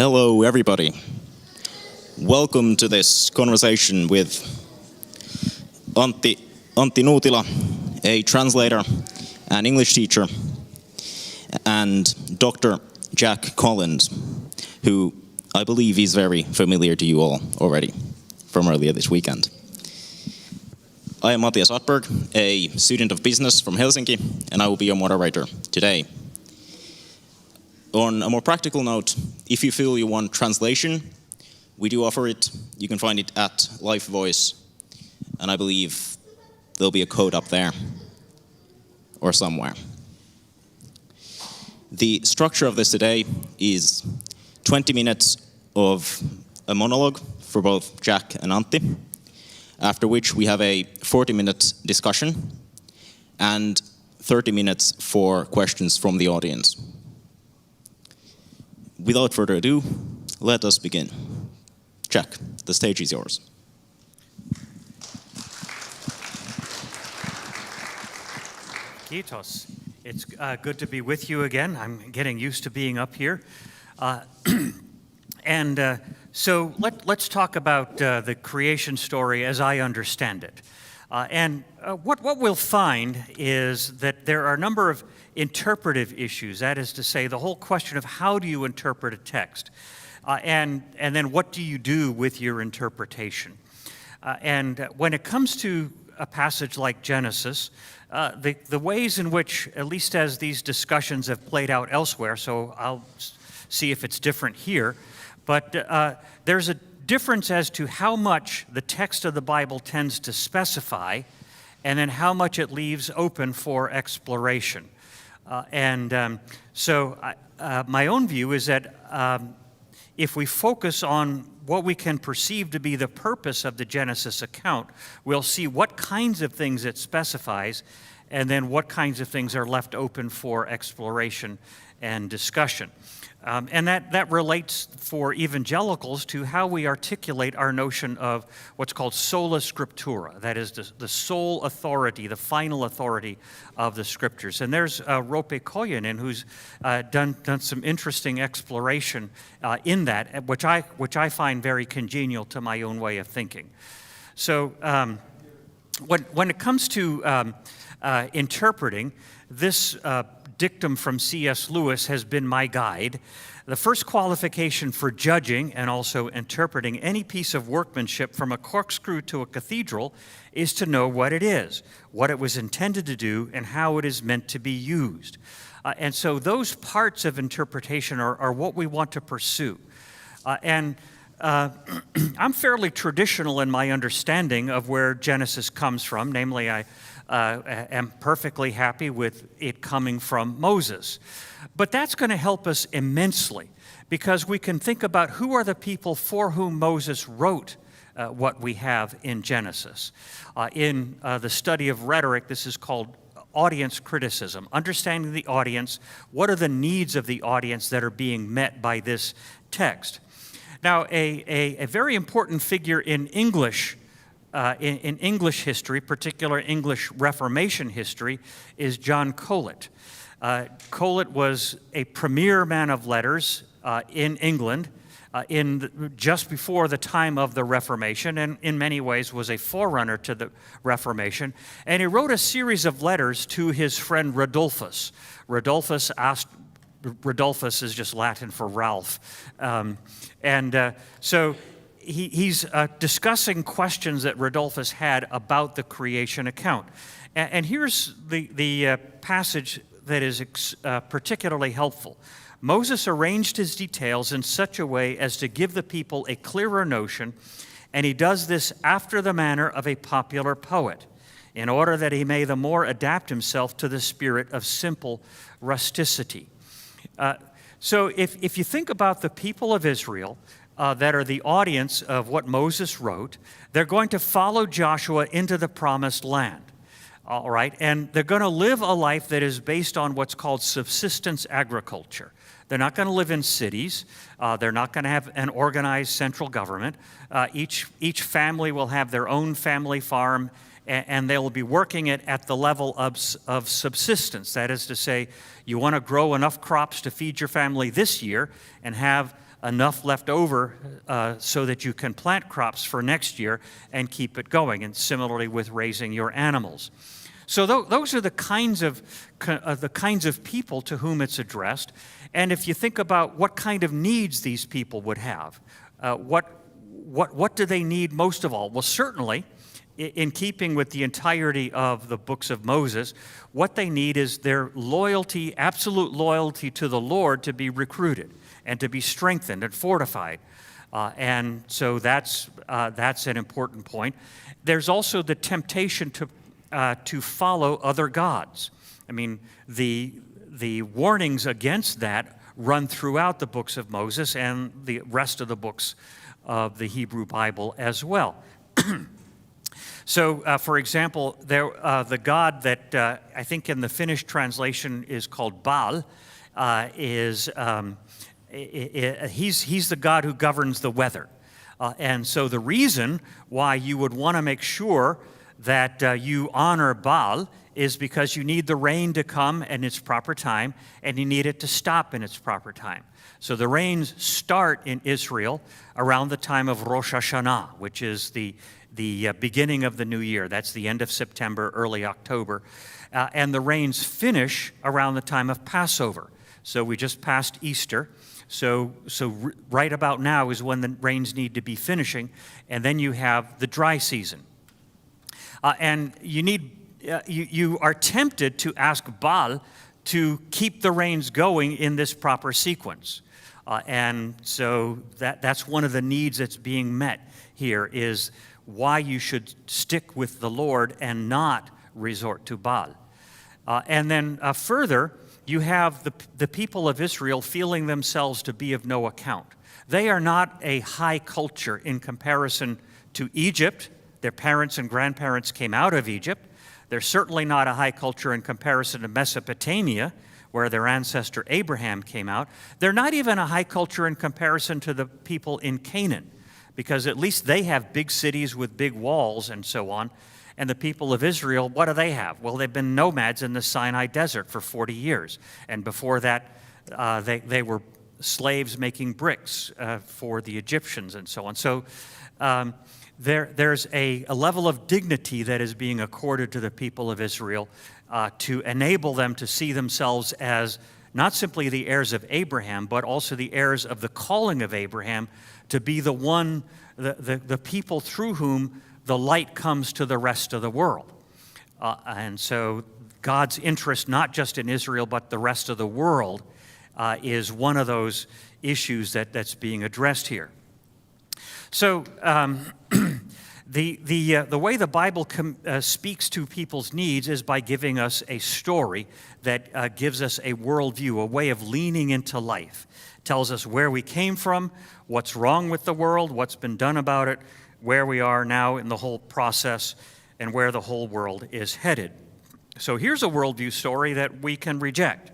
Hello, everybody. Welcome to this conversation with Antti Nuutila, a translator and English teacher, and Dr. Jack Collins, who I believe is very familiar to you all already from earlier this weekend. I am Matias Utberg, a student of business from Helsinki, and I will be your moderator today. On a more practical note, if you feel you want translation, we do offer it. You can find it at Life Voice, and I believe there'll be a code up there or somewhere. The structure of this today is 20 minutes of a monologue for both Jack and Antti, after which we have a 40-minute discussion and 30 minutes for questions from the audience. Without further ado, let us begin. Jack, the stage is yours. Kiitos. It's good to be with you again. I'm getting used to being up here. So let's talk about the creation story as I understand it. What we'll find is that there are a number of interpretive issues. That is to say, the whole question of how do you interpret a text, and then what do you do with your interpretation. When it comes to a passage like Genesis, the ways in which, at least as these discussions have played out elsewhere, so I'll see if it's different here, but there's a difference as to how much the text of the Bible tends to specify and then how much it leaves open for exploration. My own view is that if we focus on what we can perceive to be the purpose of the Genesis account, we'll see what kinds of things it specifies and then what kinds of things are left open for exploration and discussion. That relates for evangelicals to how we articulate our notion of what's called sola scriptura, that is the sole authority, the final authority of the scriptures. And there's Roope Koijanen, who's done some interesting exploration in that, which I find very congenial to my own way of thinking. So when it comes to interpreting, this dictum from C.S. Lewis has been my guide. The first qualification for judging and also interpreting any piece of workmanship from a corkscrew to a cathedral is to know what it is, what it was intended to do, and how it is meant to be used. And so those parts of interpretation are what we want to pursue. I'm fairly traditional in my understanding of where Genesis comes from, namely I am perfectly happy with it coming from Moses. But that's going to help us immensely because we can think about who are the people for whom Moses wrote what we have in Genesis. In the study of rhetoric, this is called audience criticism, understanding the audience, what are the needs of the audience that are being met by this text. Now, a very important figure in English history, particular English Reformation history, is John Colet. Colet was a premier man of letters in England just before the time of the Reformation, and in many ways was a forerunner to the Reformation. And he wrote a series of letters to his friend Rodulfus. Rodulfus is just Latin for Ralph. So he's discussing questions that Rodulfus had about the creation account. And here's the passage that is particularly helpful. Moses arranged his details in such a way as to give the people a clearer notion, and he does this after the manner of a popular poet, in order that he may the more adapt himself to the spirit of simple rusticity. So if you think about the people of Israel that are the audience of what Moses wrote, they're going to follow Joshua into the promised land. All right, and they're going to live a life that is based on what's called subsistence agriculture. They're not going to live in cities. They're not going to have an organized central government. Each family will have their own family farm, and they will be working it at the level of subsistence. That is to say, you want to grow enough crops to feed your family this year and have enough left over so that you can plant crops for next year and keep it going, and similarly with raising your animals. So those are the kinds of people to whom it's addressed. And if you think about what kind of needs these people would have, what do they need most of all? Well, certainly, in keeping with the entirety of the books of Moses, what they need is their loyalty, absolute loyalty to the Lord, to be recruited and to be strengthened and fortified. And so that's an important point. There's also the temptation to follow other gods. I mean, the warnings against that run throughout the books of Moses and the rest of the books of the Hebrew Bible as well. So, for example, the god that I think in the Finnish translation is called Baal he's the god who governs the weather. And so the reason why you would want to make sure that you honor Baal is because you need the rain to come in its proper time, and you need it to stop in its proper time. So the rains start in Israel around the time of Rosh Hashanah, which is the beginning of the new year. That's the end of September, early October. And the rains finish around the time of Passover. So we just passed Easter. So right about now is when the rains need to be finishing. And then you have the dry season. And you are tempted to ask Baal to keep the rains going in this proper sequence. And so that's one of the needs that's being met here, is why you should stick with the Lord and not resort to Baal. And then further, you have the people of Israel feeling themselves to be of no account. They are not a high culture in comparison to Egypt. Their parents and grandparents came out of Egypt. They're certainly not a high culture in comparison to Mesopotamia, where their ancestor Abraham came out. They're not even a high culture in comparison to the people in Canaan, because at least they have big cities with big walls and so on. And the people of Israel, what do they have? Well, they've been nomads in the Sinai desert for 40 years. And before that, they were slaves making bricks for the Egyptians and so on. So there's a level of dignity that is being accorded to the people of Israel to enable them to see themselves as not simply the heirs of Abraham, but also the heirs of the calling of Abraham, to be the people through whom the light comes to the rest of the world. And so God's interest, not just in Israel, but the rest of the world, is one of those issues that's being addressed here. So the way the Bible speaks to people's needs is by giving us a story that gives us a worldview, a way of leaning into life. Tells us where we came from, what's wrong with the world, what's been done about it, where we are now in the whole process, and where the whole world is headed. So here's a worldview story that we can reject.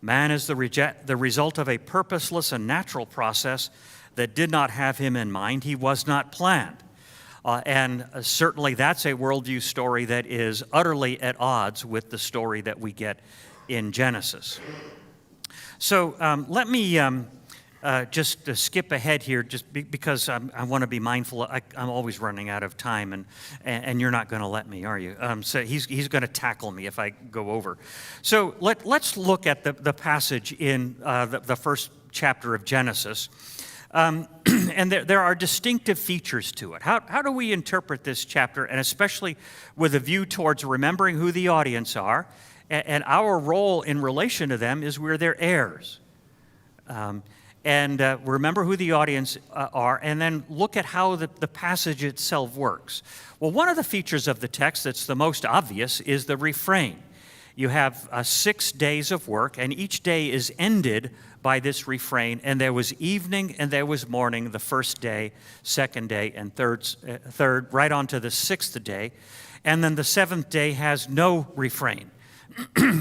Man is the result of a purposeless and natural process that did not have him in mind. He was not planned. And certainly that's a worldview story that is utterly at odds with the story that we get in Genesis. So let me just skip ahead here, just because I want to be mindful. I'm always running out of time, and you're not going to let me, are you? So he's going to tackle me if I go over. So let's look at the passage in the first chapter of Genesis. And there are distinctive features to it. How do we interpret this chapter, and especially with a view towards remembering who the audience are, and our role in relation to them is we're their heirs. And remember who the audience are, and then look at how the passage itself works. Well, one of the features of the text that's the most obvious is the refrain. You have 6 days of work, and each day is ended by this refrain, and there was evening and there was morning, the first day, second day, and third, right on to the 6th day. And then the 7th day has no refrain,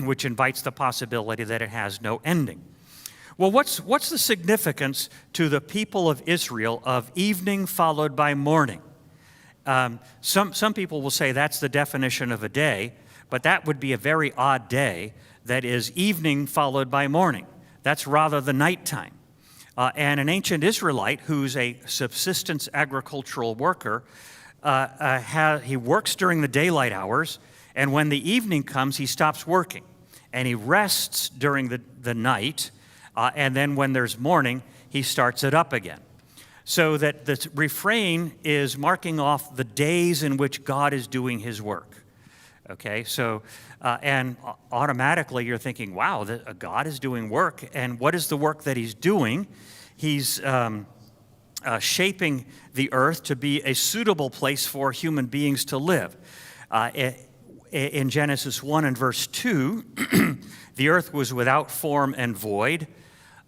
which invites the possibility that it has no ending. Well, what's the significance to the people of Israel of evening followed by morning? Some people will say that's the definition of a day, but that would be a very odd day. That is evening followed by morning. That's rather the nighttime. And an ancient Israelite who's a subsistence agricultural worker, he works during the daylight hours, and when the evening comes, he stops working. And he rests during the night, and then when there's morning, he starts it up again. So that the refrain is marking off the days in which God is doing his work. Okay, so, and automatically you're thinking, wow, God is doing work. And what is the work that he's doing? He's shaping the earth to be a suitable place for human beings to live. In Genesis 1 and verse 2, the earth was without form and void.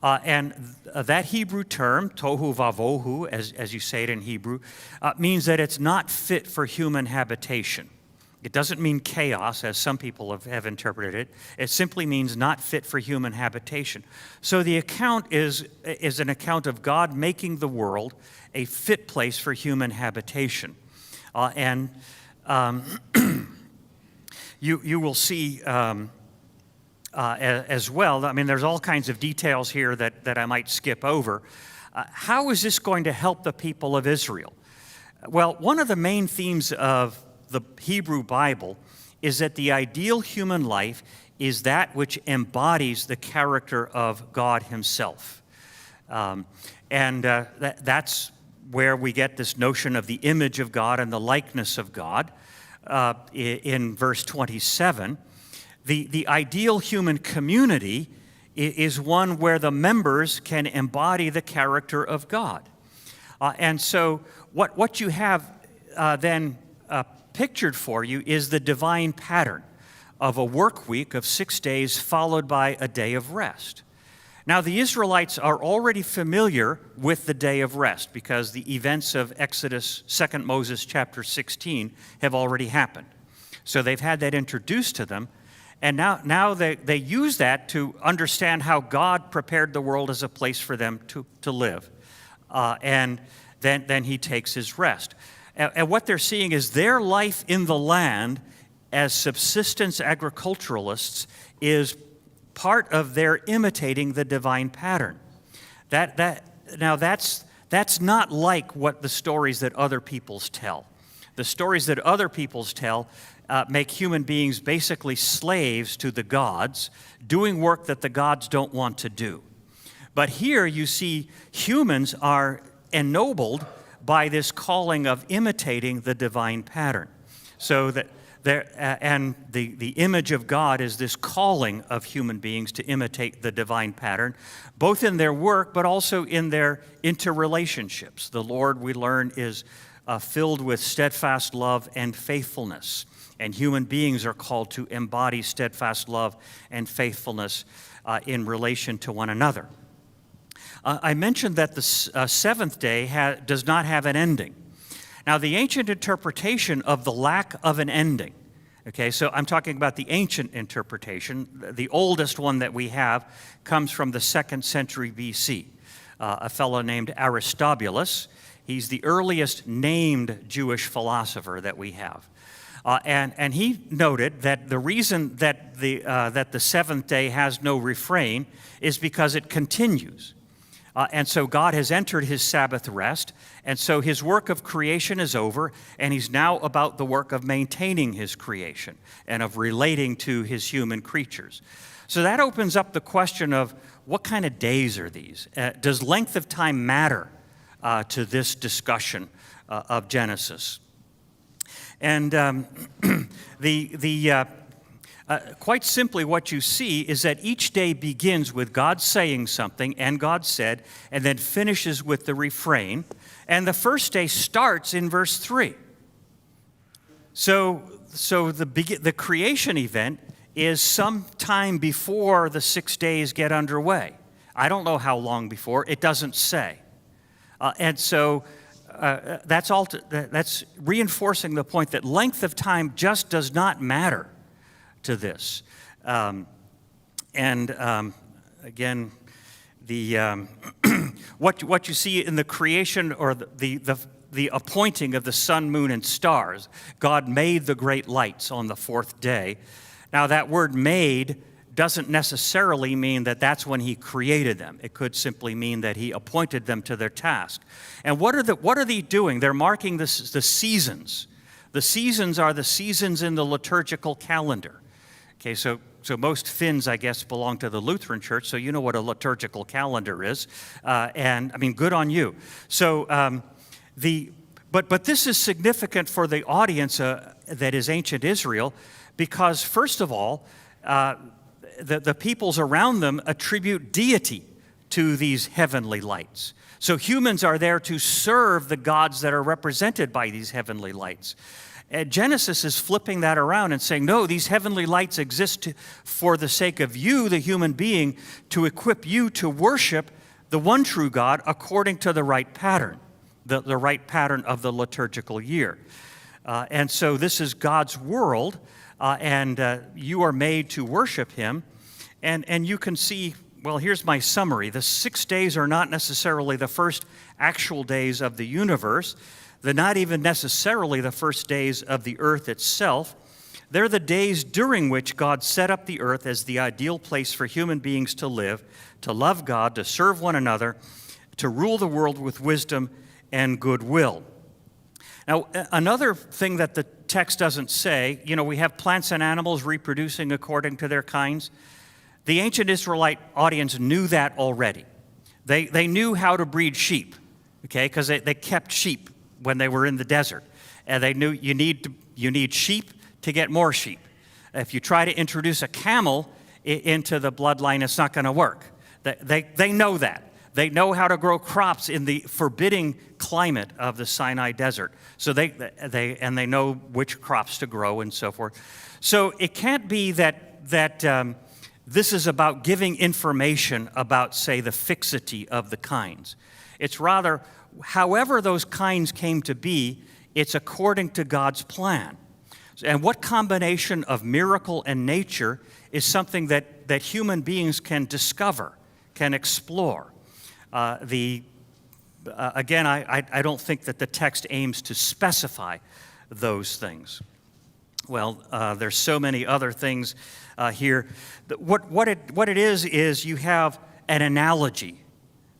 And that Hebrew term, tohu vavohu, as you say it in Hebrew, means that it's not fit for human habitation. It doesn't mean chaos, as some people have interpreted it. It simply means not fit for human habitation. So the account is an account of God making the world a fit place for human habitation. You will see as well, I mean, there's all kinds of details here that I might skip over. How is this going to help the people of Israel? Well, one of the main themes of the Hebrew Bible is that the ideal human life is that which embodies the character of God himself. That's where we get this notion of the image of God and the likeness of God. In verse 27, the ideal human community is one where the members can embody the character of God. And so what you have then pictured for you is the divine pattern of a work week of 6 days followed by a day of rest. Now, the Israelites are already familiar with the day of rest because the events of Exodus, 2 Moses chapter 16 have already happened. So they've had that introduced to them, and now they use that to understand how God prepared the world as a place for them to live. And then he takes his rest. And what they're seeing is their life in the land as subsistence agriculturalists is part of their imitating the divine pattern. That's not like what the stories that other peoples tell. The stories that other peoples tell make human beings basically slaves to the gods, doing work that the gods don't want to do. But here you see humans are ennobled by this calling of imitating the divine pattern. So that the image of God is this calling of human beings to imitate the divine pattern, both in their work but also in their interrelationships. The Lord, we learn, is filled with steadfast love and faithfulness, and human beings are called to embody steadfast love and faithfulness in relation to one another. I mentioned that the seventh day does not have an ending. Now, the ancient interpretation of the lack of an ending, okay, so I'm talking about the ancient interpretation. The oldest one that we have comes from the 2nd century BC. A fellow named Aristobulus. He's the earliest named Jewish philosopher that we have. And he noted that the reason that the seventh day has no refrain is because it continues. And so God has entered his Sabbath rest, and so his work of creation is over, and he's now about the work of maintaining his creation and of relating to his human creatures. So that opens up the question of what kind of days are these? Does length of time matter to this discussion of Genesis? And quite simply, what you see is that each day begins with God saying something, and God said, and then finishes with the refrain. And the first day starts in verse 3. So the creation event is some time before the 6 days get underway. I don't know how long before. It doesn't say. And so that's reinforcing the point that length of time just does not matter to this. Again, the what you see in the creation or the the appointing of the sun, moon, and stars. God made the great lights on the fourth day. Now, that word made doesn't necessarily mean that that's when he created them. It could simply mean that he appointed them to their task. And what are they doing? They're marking the seasons. The seasons are the seasons in the liturgical calendar. Okay, so most Finns, I guess, belong to the Lutheran Church, so you know what a liturgical calendar is. And I mean, good on you. So but this is significant for the audience that is ancient Israel, because first of all, the peoples around them attribute deity to these heavenly lights. So humans are there to serve the gods that are represented by these heavenly lights. And Genesis is flipping that around and saying, no, these heavenly lights exist for the sake of you, the human being, to equip you to worship the one true God according to the right pattern, the right pattern of the liturgical year. And so this is God's world, and you are made to worship him. And you can see, well, here's my summary. The 6 days are not necessarily the first actual days of the universe. They're not even necessarily the first days of the earth itself. They're the days during which God set up the earth as the ideal place for human beings to live, to love God, to serve one another, to rule the world with wisdom and goodwill. Now, another thing that the text doesn't say, we have plants and animals reproducing according to their kinds. The ancient Israelite audience knew that already. They knew how to breed sheep, okay, because they kept sheep when they were in the desert. And they knew you need sheep to get more sheep. If you try to introduce a camel into the bloodline, it's not going to work. They know that. They know how to grow crops in the forbidding climate of the Sinai desert. So they know which crops to grow and so forth. So it can't be that this is about giving information about, say, the fixity of the kinds. It's rather, however those kinds came to be, it's according to God's plan. And what combination of miracle and nature is something that human beings can discover, can explore. Again, I don't think that the text aims to specify those things. Well, there's so many other things here. What it is you have an analogy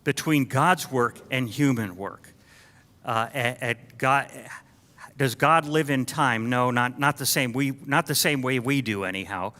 between God's work and human work. Does God live in time? No, not the same. Not the same way we do, anyhow.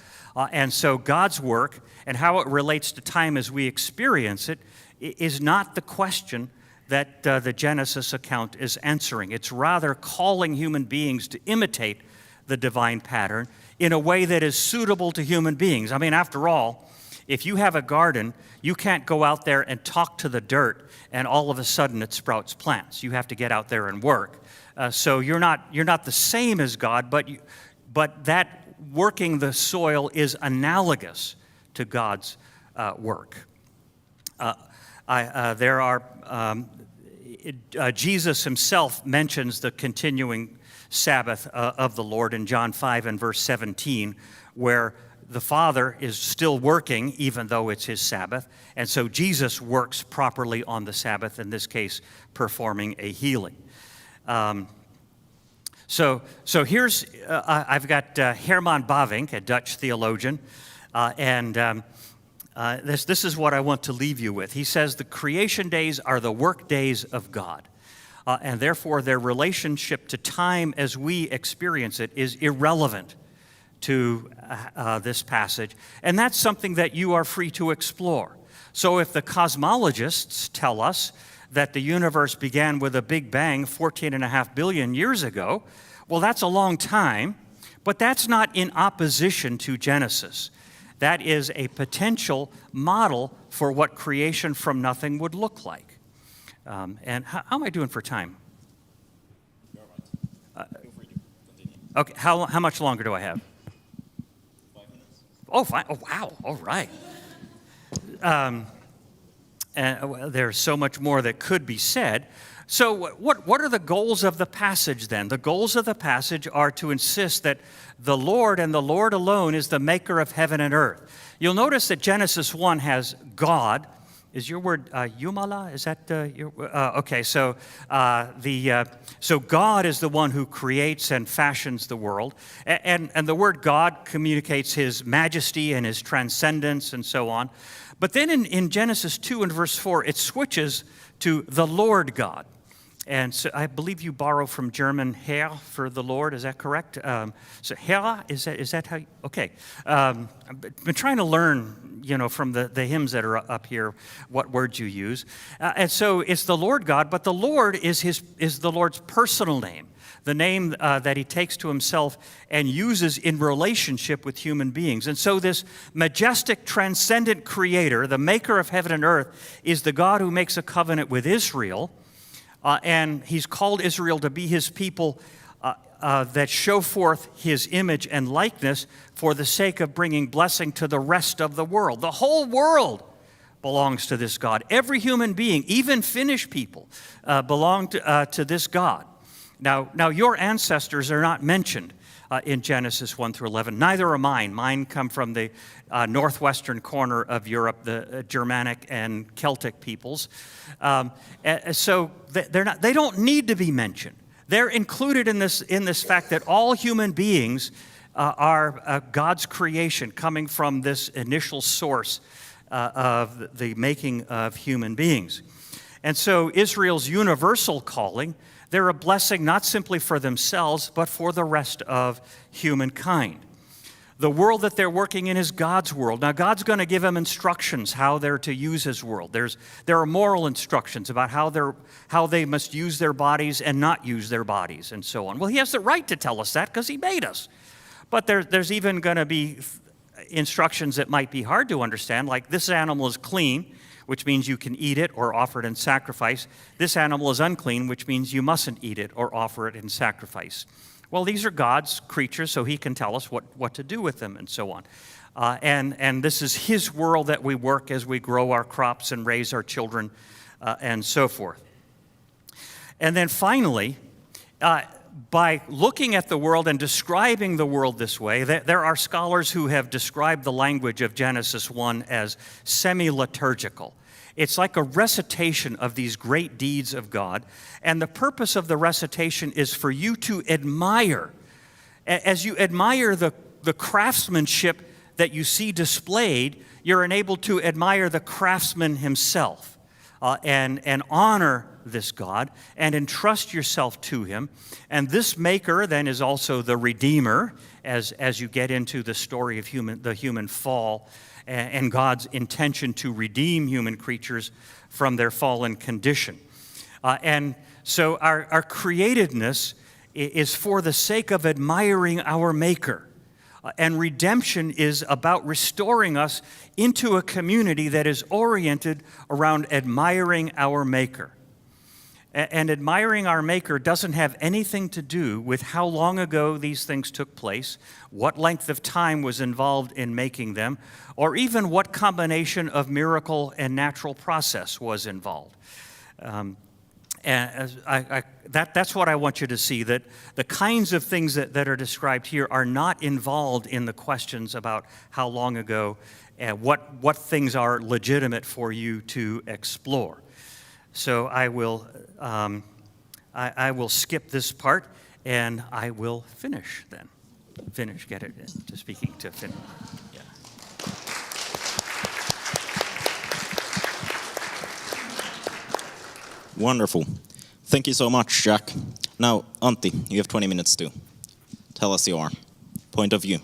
And so God's work and how it relates to time as we experience it is not the question that the Genesis account is answering. It's rather calling human beings to imitate the divine pattern in a way that is suitable to human beings. I mean, after all, if you have a garden, you can't go out there and talk to the dirt and all of a sudden it sprouts plants. You have to get out there and work. So you're not the same as God, but that working the soil is analogous to God's work. Jesus himself mentions the continuing Sabbath of the Lord in John 5 and verse 17, where the Father is still working even though it's his Sabbath, and so Jesus works properly on the Sabbath, in this case performing a healing. So here's, I've got Herman Bavinck, a Dutch theologian, and this is what I want to leave you with. He says the creation days are the work days of God. And therefore their relationship to time as we experience it is irrelevant to this passage. And that's something that you are free to explore. So if the cosmologists tell us that the universe began with a big bang 14.5 billion years ago, well, that's a long time, but that's not in opposition to Genesis. That is a potential model for what creation from nothing would look like. And how am I doing for time? Feel free to continue. Okay, how much longer do I have? 5 minutes. Oh, fine. Oh, wow. All right. And there's so much more that could be said. So what are the goals of the passage then? The goals of the passage are to insist that the Lord and the Lord alone is the maker of heaven and earth. You'll notice that Genesis 1 has God is your word Jumala? Is that your? Okay, so so God is the one who creates and fashions the world, and the word God communicates His majesty and His transcendence and so on. But then in Genesis 2 and verse 4, it switches to the Lord God. And so I believe you borrow from German Herr for the Lord. Is that correct? So Herr, is that how? Okay. I've been trying to learn, from the hymns that are up here, what words you use. And so it's the Lord God, but the Lord is the Lord's personal name, the name that He takes to Himself and uses in relationship with human beings. And so this majestic, transcendent Creator, the Maker of heaven and earth, is the God who makes a covenant with Israel. And He's called Israel to be His people that show forth His image and likeness for the sake of bringing blessing to the rest of the world. The whole world belongs to this God. Every human being, even Finnish people, belong to this God. Now, your ancestors are not mentioned in Genesis 1 through 11. Neither are mine. Mine come from the northwestern corner of Europe, the Germanic and Celtic peoples. So they don't need to be mentioned. They're included in this fact that all human beings are God's creation, coming from this initial source of the making of human beings. And so Israel's universal calling, they're a blessing not simply for themselves, but for the rest of humankind. The world that they're working in is God's world. Now, God's going to give them instructions how they're to use His world. There are moral instructions about how they must use their bodies and not use their bodies, and so on. Well, He has the right to tell us that because He made us. But there's even going to be instructions that might be hard to understand, like this animal is clean, which means you can eat it or offer it in sacrifice. This animal is unclean, which means you mustn't eat it or offer it in sacrifice. Well, these are God's creatures, so He can tell us what to do with them and so on. And this is His world that we work as we grow our crops and raise our children and so forth. And then finally, by looking at the world and describing the world this way, there are scholars who have described the language of Genesis 1 as semi-liturgical. It's like a recitation of these great deeds of God, and the purpose of the recitation is for you to admire. As you admire the craftsmanship that you see displayed, you're enabled to admire the craftsman himself and honor this God and entrust yourself to Him. And this Maker then is also the Redeemer as you get into the story of the human fall and God's intention to redeem human creatures from their fallen condition. And so our createdness is for the sake of admiring our Maker. And redemption is about restoring us into a community that is oriented around admiring our Maker. And admiring our Maker doesn't have anything to do with how long ago these things took place, what length of time was involved in making them, or even what combination of miracle and natural process was involved. And that's what I want you to see, that the kinds of things that are described here are not involved in the questions about how long ago and what things are legitimate for you to explore. So I will skip this part, and I will finish then. Get it to speaking to finish. Yeah. Wonderful. Thank you so much, Jack. Now, Antti, you have 20 minutes to tell us your point of view.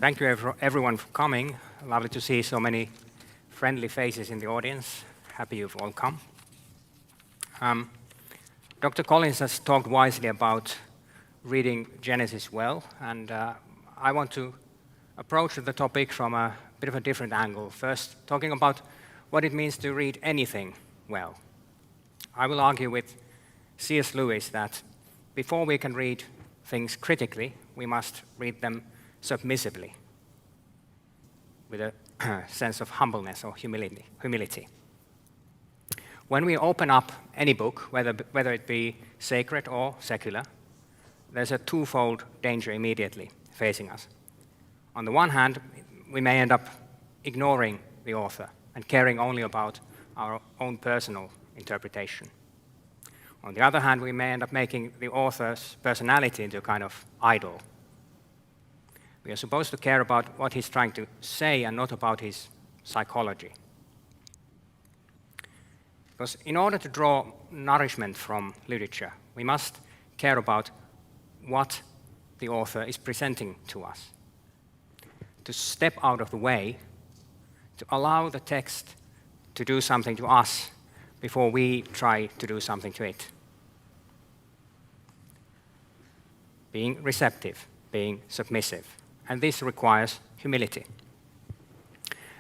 Thank you, everyone, for coming. Lovely to see so many friendly faces in the audience. Happy you've all come. Dr. Collins has talked wisely about reading Genesis well, and I want to approach the topic from a bit of a different angle. First, talking about what it means to read anything well. I will argue with C.S. Lewis that before we can read things critically, we must read them submissively, with a sense of humbleness or humility. When we open up any book, whether it be sacred or secular, there's a twofold danger immediately facing us. On the one hand, we may end up ignoring the author and caring only about our own personal interpretation. On the other hand, we may end up making the author's personality into a kind of idol. We are supposed to care about what he's trying to say and not about his psychology. Because in order to draw nourishment from literature, we must care about what the author is presenting to us. To step out of the way, to allow the text to do something to us before we try to do something to it. Being receptive, being submissive. And this requires humility.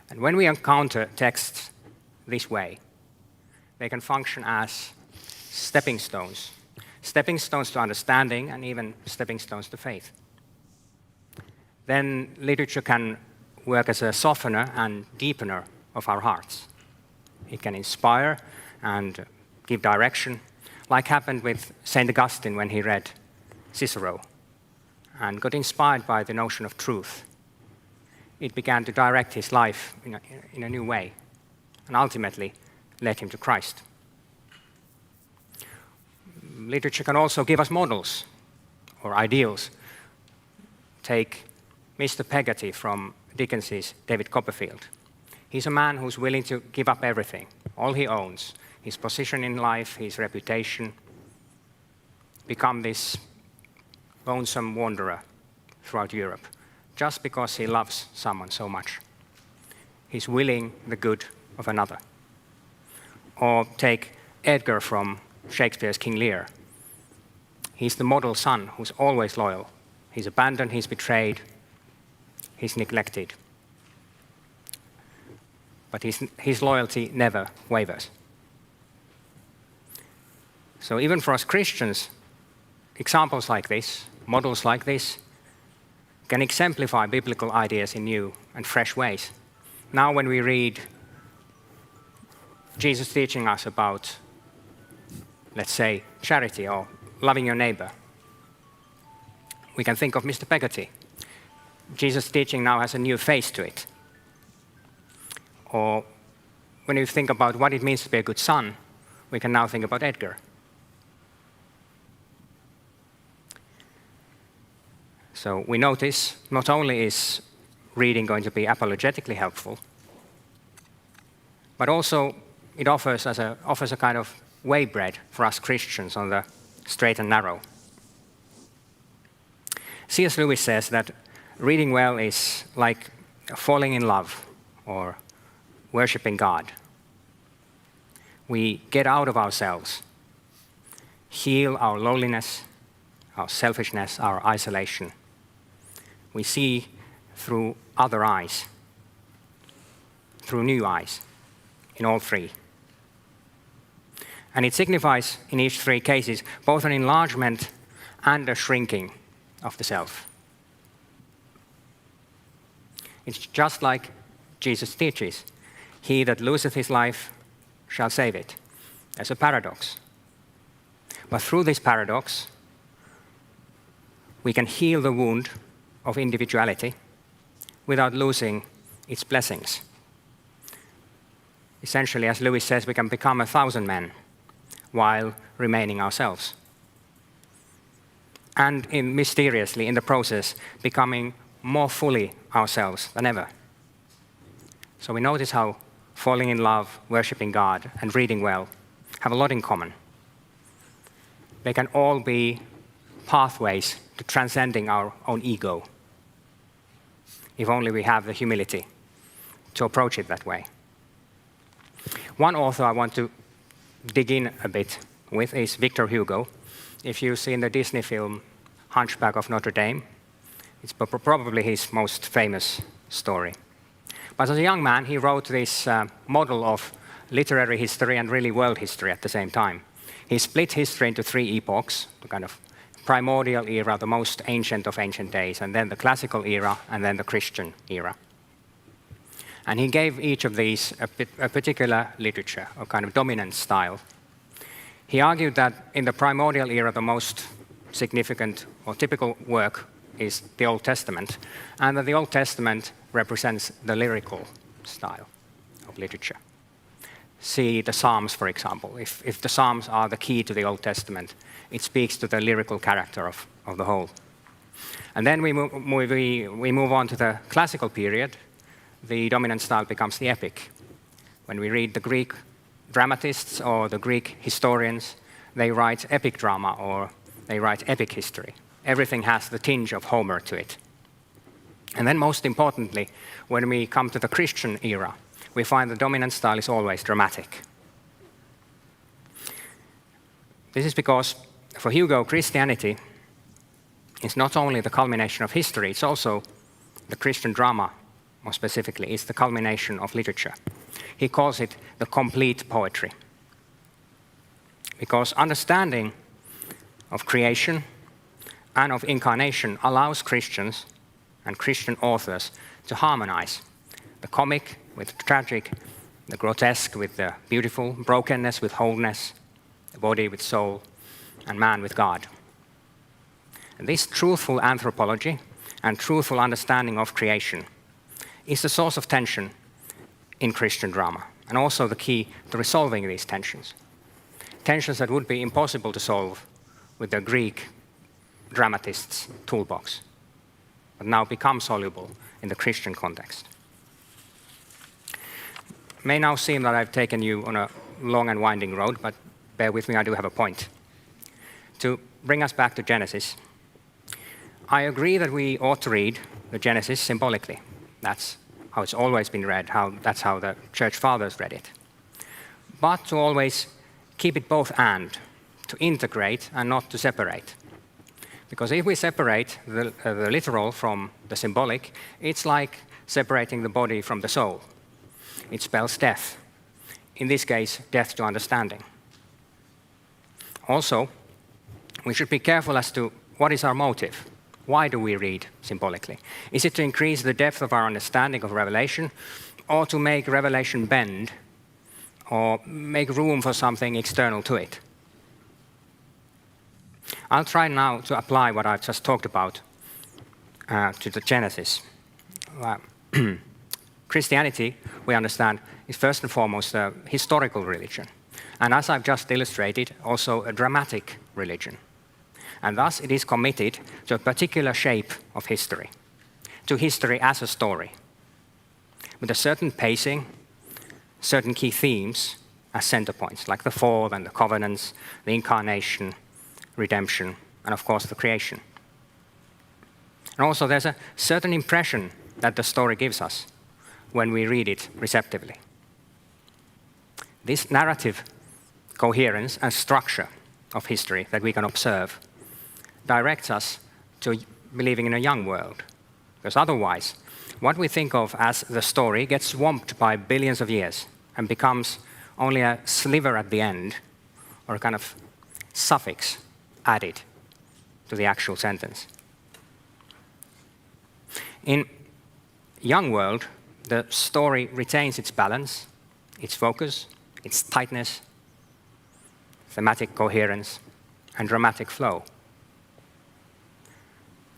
And when we encounter texts this way, they can function as stepping stones to understanding and even stepping stones to faith. Then literature can work as a softener and deepener of our hearts. It can inspire and give direction, like happened with St. Augustine when he read Cicero and got inspired by the notion of truth. It began to direct his life in a new way and ultimately led him to Christ. Literature can also give us models or ideals. Take Mr. Peggotty from Dickens's David Copperfield. He's a man who's willing to give up everything, all he owns, his position in life, his reputation, become this lonesome wanderer throughout Europe, just because he loves someone so much. He's willing the good of another. Or take Edgar from Shakespeare's King Lear. He's the model son who's always loyal. He's abandoned, he's betrayed, he's neglected. But his loyalty never wavers. So even for us Christians, examples like this, models like this, can exemplify biblical ideas in new and fresh ways. Now when we read Jesus teaching us about, let's say, charity or loving your neighbor, we can think of Mr. Peggotty. Jesus' teaching now has a new face to it. Or when you think about what it means to be a good son, we can now think about Edgar. So we notice not only is reading going to be apologetically helpful, but also it offers a kind of way bread for us Christians on the straight and narrow. C.S. Lewis says that reading well is like falling in love or worshiping God. We get out of ourselves, heal our loneliness, our selfishness, our isolation. We see through other eyes, through new eyes, in all three. And it signifies, in each three cases, both an enlargement and a shrinking of the self. It's just like Jesus teaches, he that loseth his life shall save it. There's a paradox. But through this paradox, we can heal the wound of individuality without losing its blessings. Essentially, as Lewis says, we can become 1,000 men while remaining ourselves. And mysteriously, in the process, becoming more fully ourselves than ever. So we notice how falling in love, worshiping God, and reading well have a lot in common. They can all be pathways to transcending our own ego, if only we have the humility to approach it that way. One author I want to dig in a bit with is Victor Hugo. If you've seen the Disney film Hunchback of Notre Dame, it's probably his most famous story. But as a young man, he wrote this model of literary history and really world history at the same time. He split history into three epochs, the kind of primordial era, the most ancient of ancient days, and then the classical era, and then the Christian era. And he gave each of these a particular literature, a kind of dominant style. He argued that in the primordial era, the most significant or typical work is the Old Testament, and that the Old Testament represents the lyrical style of literature. See the Psalms, for example. If the Psalms are the key to the Old Testament, it speaks to the lyrical character of the whole. And then we move on to the classical period. The dominant style becomes the epic. When we read the Greek dramatists or the Greek historians, they write epic drama or they write epic history. Everything has the tinge of Homer to it. And then most importantly, when we come to the Christian era, we find the dominant style is always dramatic. This is because for Hugo, Christianity is not only the culmination of history, it's also the Christian drama, more specifically, is the culmination of literature. He calls it the complete poetry. Because understanding of creation and of incarnation allows Christians and Christian authors to harmonize the comic with the tragic, the grotesque with the beautiful, brokenness with wholeness, the body with soul, and man with God. And this truthful anthropology and truthful understanding of creation is the source of tension in Christian drama, and also the key to resolving these tensions. Tensions that would be impossible to solve with the Greek dramatist's toolbox, but now become soluble in the Christian context. It may now seem that I've taken you on a long and winding road, but bear with me, I do have a point. To bring us back to Genesis, I agree that we ought to read the Genesis symbolically. That's how it's always been read, that's how the church fathers read it. But to always keep it both and, to integrate and not to separate. Because if we separate the literal from the symbolic, it's like separating the body from the soul. It spells death. In this case, death to understanding. Also, we should be careful as to what is our motive. Why do we read symbolically? Is it to increase the depth of our understanding of Revelation, or to make Revelation bend, or make room for something external to it? I'll try now to apply what I've just talked about to the Genesis. Christianity, we understand, is first and foremost a historical religion. And as I've just illustrated, also a dramatic religion. And thus it is committed to a particular shape of history, to history as a story, with a certain pacing, certain key themes as center points, like the fall and the covenants, the incarnation, redemption, and of course the creation. And also there's a certain impression that the story gives us when we read it receptively. This narrative coherence and structure of history that we can observe directs us to believing in a young world. Because otherwise, what we think of as the story gets swamped by billions of years and becomes only a sliver at the end, or a kind of suffix added to the actual sentence. In young world, the story retains its balance, its focus, its tightness, thematic coherence, and dramatic flow.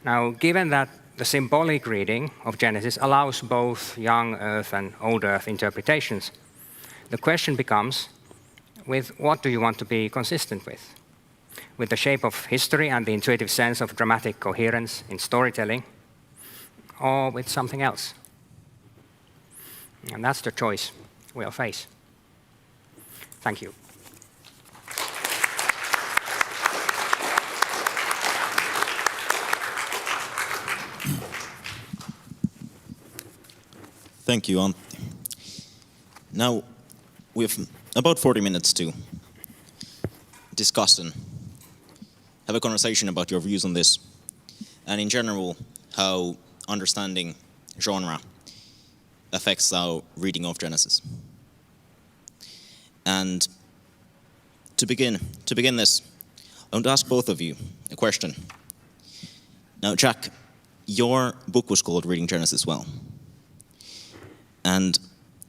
Now, given that the symbolic reading of Genesis allows both young Earth and old Earth interpretations, the question becomes, with what do you want to be consistent with? With the shape of history and the intuitive sense of dramatic coherence in storytelling, or with something else? And that's the choice we'll face. Thank you. Thank you, Antti. Now, we have about 40 minutes to discuss and have a conversation about your views on this, and in general, how understanding genre affects our reading of Genesis. And to begin this, I want to ask both of you a question. Now, Jack, your book was called Reading Genesis Well. And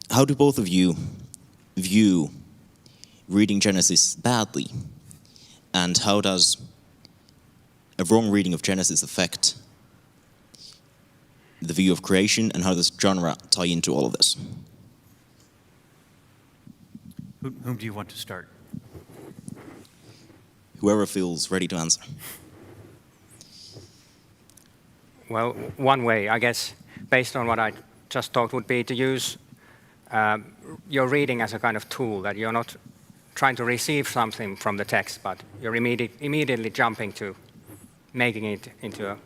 how do both of you view reading Genesis badly? And how does a wrong reading of Genesis affect the view of creation, and how does genre tie into all of this? Whom do you want to start? Whoever feels ready to answer. Well, one way, I guess, based on what I just talked, would be to use your reading as a kind of tool, that you're not trying to receive something from the text, but you're immediately jumping to making it into a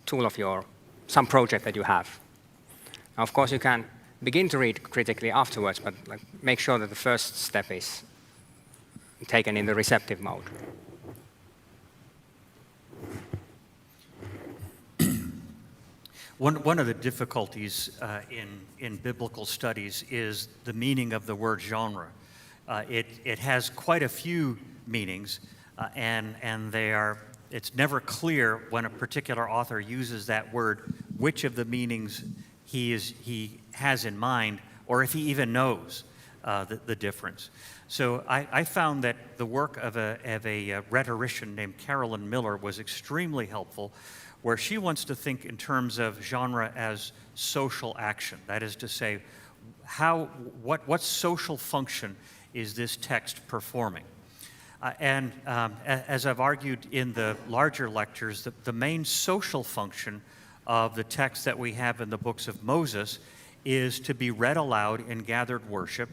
tool of some project that you have. Now, of course, you can begin to read critically afterwards, but make sure that the first step is taken in the receptive mode. One of the difficulties in biblical studies is the meaning of the word genre. It has quite a few meanings, and it's never clear when a particular author uses that word which of the meanings he has in mind, or if he even knows the difference. So I found that the work of a rhetorician named Carolyn Miller was extremely helpful, where she wants to think in terms of genre as social action. That is to say, what social function is this text performing? As I've argued in the larger lectures, the main social function of the text that we have in the books of Moses is to be read aloud in gathered worship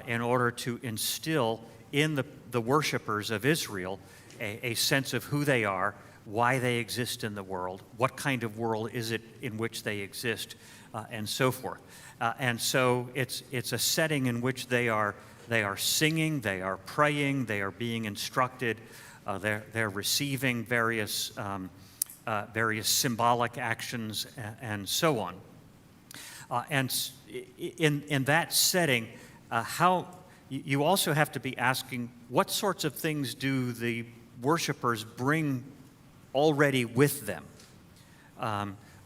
in order to instill in the worshipers of Israel a sense of who they are, why they exist in the world, what kind of world is it in which they exist, and so forth. And so it's a setting in which they are singing, they are praying, they are being instructed, they're receiving various symbolic actions, and so on. And in that setting, you also have to be asking, what sorts of things do the worshipers bring already with them?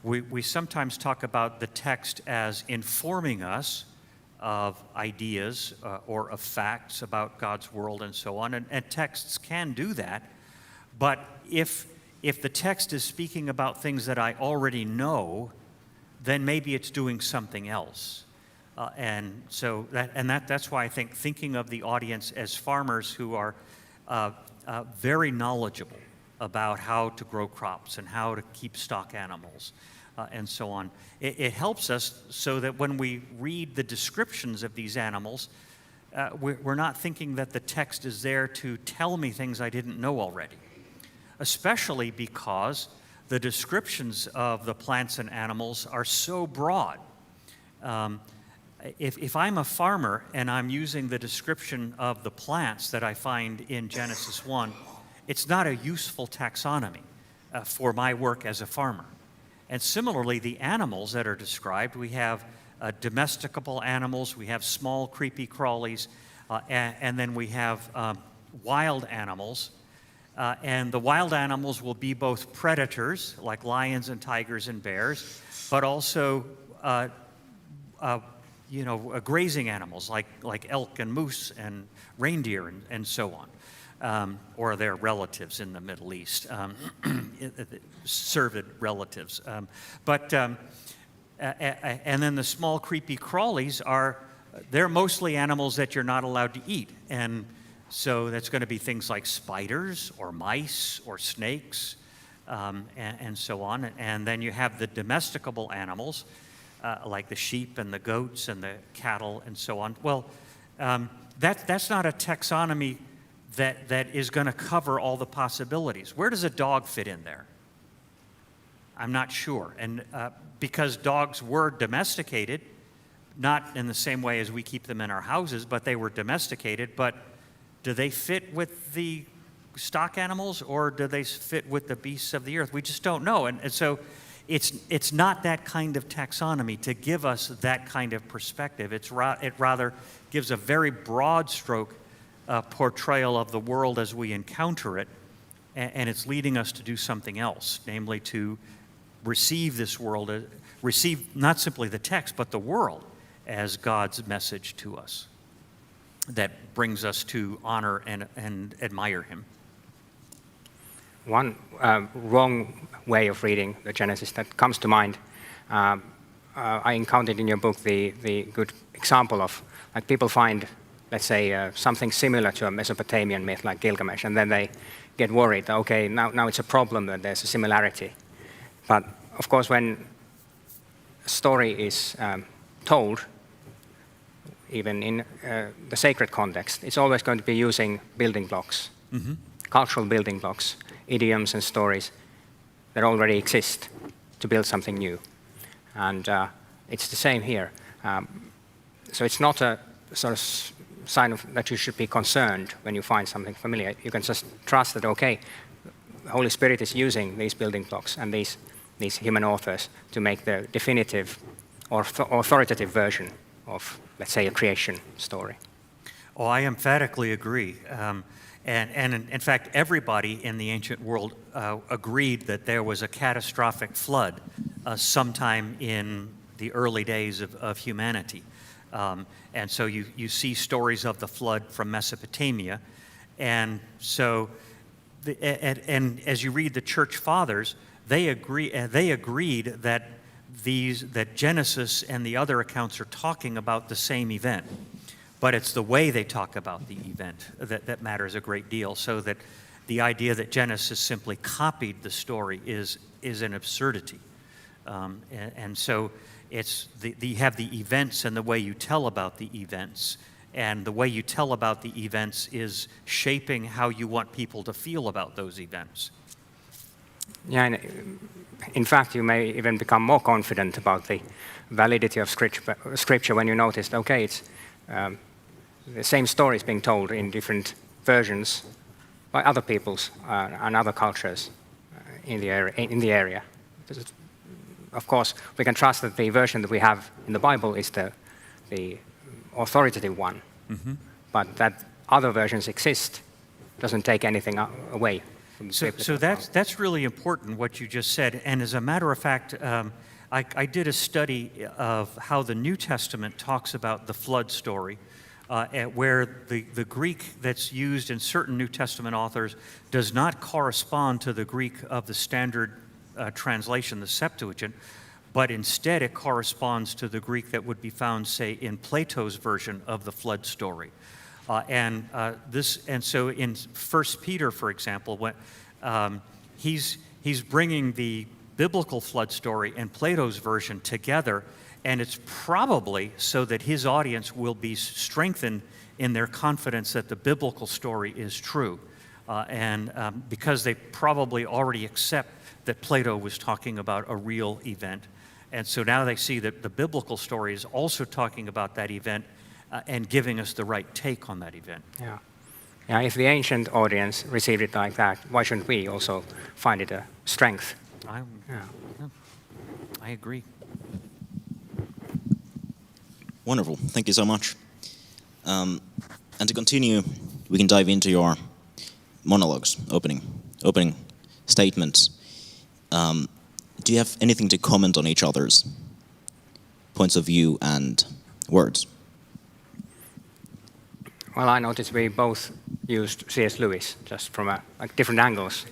We sometimes talk about the text as informing us of ideas or of facts about God's world and so on, and texts can do that. But if the text is speaking about things that I already know, then maybe it's doing something else. And so that's why I think thinking of the audience as farmers who are very knowledgeable about how to grow crops and how to keep stock animals and so on. It helps us so that when we read the descriptions of these animals, we're not thinking that the text is there to tell me things I didn't know already, especially because the descriptions of the plants and animals are so broad. If I'm a farmer and I'm using the description of the plants that I find in Genesis 1, it's not a useful taxonomy for my work as a farmer. And similarly, the animals that are described, we have domesticable animals, we have small creepy crawlies, and then we have wild animals. And the wild animals will be both predators, like lions and tigers and bears, but also grazing animals like elk and moose and reindeer and so on. Or their relatives in the Middle East, served relatives. And then the small creepy crawlies they're mostly animals that you're not allowed to eat. And so that's going to be things like spiders or mice or snakes and so on. And then you have the domesticable animals like the sheep and the goats and the cattle and so on. Well, that's not a taxonomy that is going to cover all the possibilities. Where does a dog fit in there? I'm not sure. And because dogs were domesticated, not in the same way as we keep them in our houses, but they were domesticated. But do they fit with the stock animals, or do they fit with the beasts of the earth? We just don't know. And so it's not that kind of taxonomy to give us that kind of perspective. It rather gives a very broad stroke portrayal of the world as we encounter it, and it's leading us to do something else, namely to receive this world, receive not simply the text, but the world as God's message to us that brings us to honor and admire Him. One wrong way of reading the Genesis that comes to mind, I encountered in your book the good example of, like, people find let's say, something similar to a Mesopotamian myth like Gilgamesh, and then they get worried, okay, now it's a problem that there's a similarity. But of course, when a story is told, even in the sacred context, it's always going to be using building blocks, cultural building blocks, idioms and stories that already exist to build something new. And it's the same here. So it's not a sort of sign of that you should be concerned when you find something familiar. You can just trust that, okay, the Holy Spirit is using these building blocks and these human authors to make the definitive or authoritative version of, let's say, a creation story. Oh, I emphatically agree. And in fact, everybody in the ancient world agreed that there was a catastrophic flood sometime in the early days of humanity. And so you see stories of the flood from Mesopotamia. And so, and as you read the church fathers, they agreed that that Genesis and the other accounts are talking about the same event. But it's the way they talk about the event that matters a great deal, so that the idea that Genesis simply copied the story is an absurdity. And so you have the events and the way you tell about the events, and the way you tell about the events is shaping how you want people to feel about those events. Yeah, and in fact, you may even become more confident about the validity of scripture when you notice, okay, it's the same story is being told in different versions by other peoples and other cultures in the area. Of course, we can trust that the version that we have in the Bible is the authoritative one, but that other versions exist doesn't take anything away. So that's really important, what you just said. And as a matter of fact, I did a study of how the New Testament talks about the flood story, where the Greek that's used in certain New Testament authors does not correspond to the Greek of the standard translation, the Septuagint, but instead it corresponds to the Greek that would be found, say, in Plato's version of the flood story. And so in 1 Peter, for example, when he's bringing the biblical flood story and Plato's version together, and it's probably so that his audience will be strengthened in their confidence that the biblical story is true, and because they probably already accept that Plato was talking about a real event, and so now they see that the biblical story is also talking about that event. And giving us the right take on that event. Yeah. If the ancient audience received it like that, why shouldn't we also find it a strength? I agree. Wonderful. Thank you so much. And to continue, we can dive into your monologues, opening statements. Do you have anything to comment on each other's points of view and words? Well, I noticed we both used C.S. Lewis, just from different angles.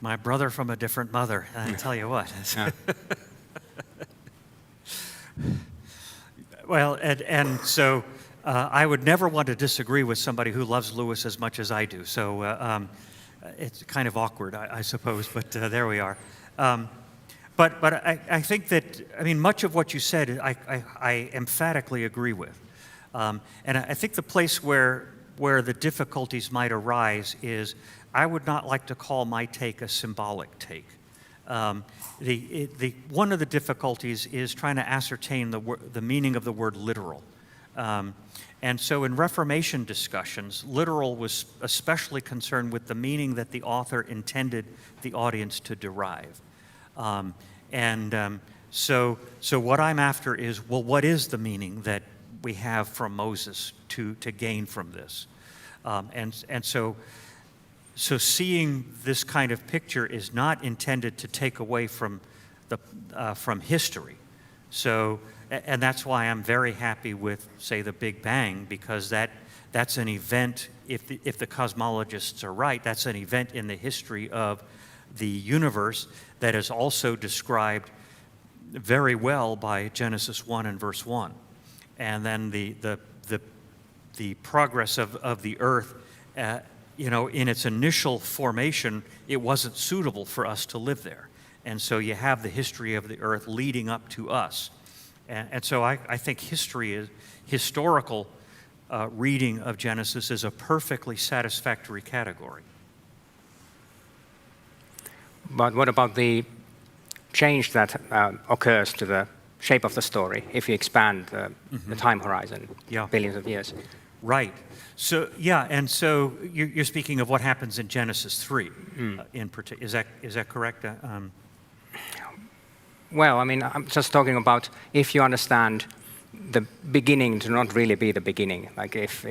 My brother from a different mother, I tell you what. Well, and so I would never want to disagree with somebody who loves Lewis as much as I do. So it's kind of awkward, I suppose, but there we are. But I think that, much of what you said, I emphatically agree with. And I think the place where the difficulties might arise is I would not like to call my take a symbolic take. One of the difficulties is trying to ascertain the meaning of the word literal. And so in Reformation discussions, literal was especially concerned with the meaning that the author intended the audience to derive. So what I'm after is, well, what is the meaning that we have from Moses to gain from this? And so seeing this kind of picture is not intended to take away from history. So, and that's why I'm very happy with, say, the Big Bang, because that's an event, if the cosmologists are right, that's an event in the history of the universe that is also described very well by Genesis 1 and verse 1. And then the the progress of the earth, in its initial formation, it wasn't suitable for us to live there. And so you have the history of the earth leading up to us. And so I think historical reading of Genesis is a perfectly satisfactory category. But what about the change that occurs to the shape of the story if you expand the time horizon, billions of years? Right. So and so you're speaking of what happens in Genesis 3 in particular. Is that correct? Well, I mean, I'm just talking about if you understand the beginning to not really be the beginning. Like if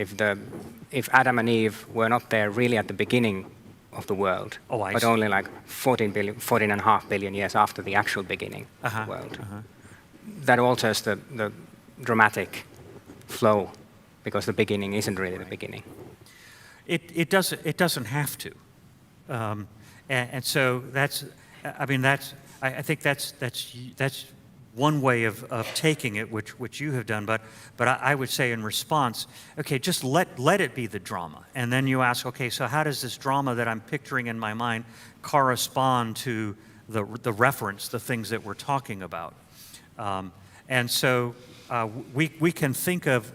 Adam and Eve were not there really at the beginning of the world, but only like 14.5 billion years after the actual beginning of the world. That alters the dramatic flow, because the beginning isn't really the beginning. It doesn't have to, and so I think that's one way of taking it, which you have done. But I would say in response, okay, just let it be the drama, and then you ask, okay, so how does this drama that I'm picturing in my mind correspond to the reference, the things that we're talking about? And so we can think of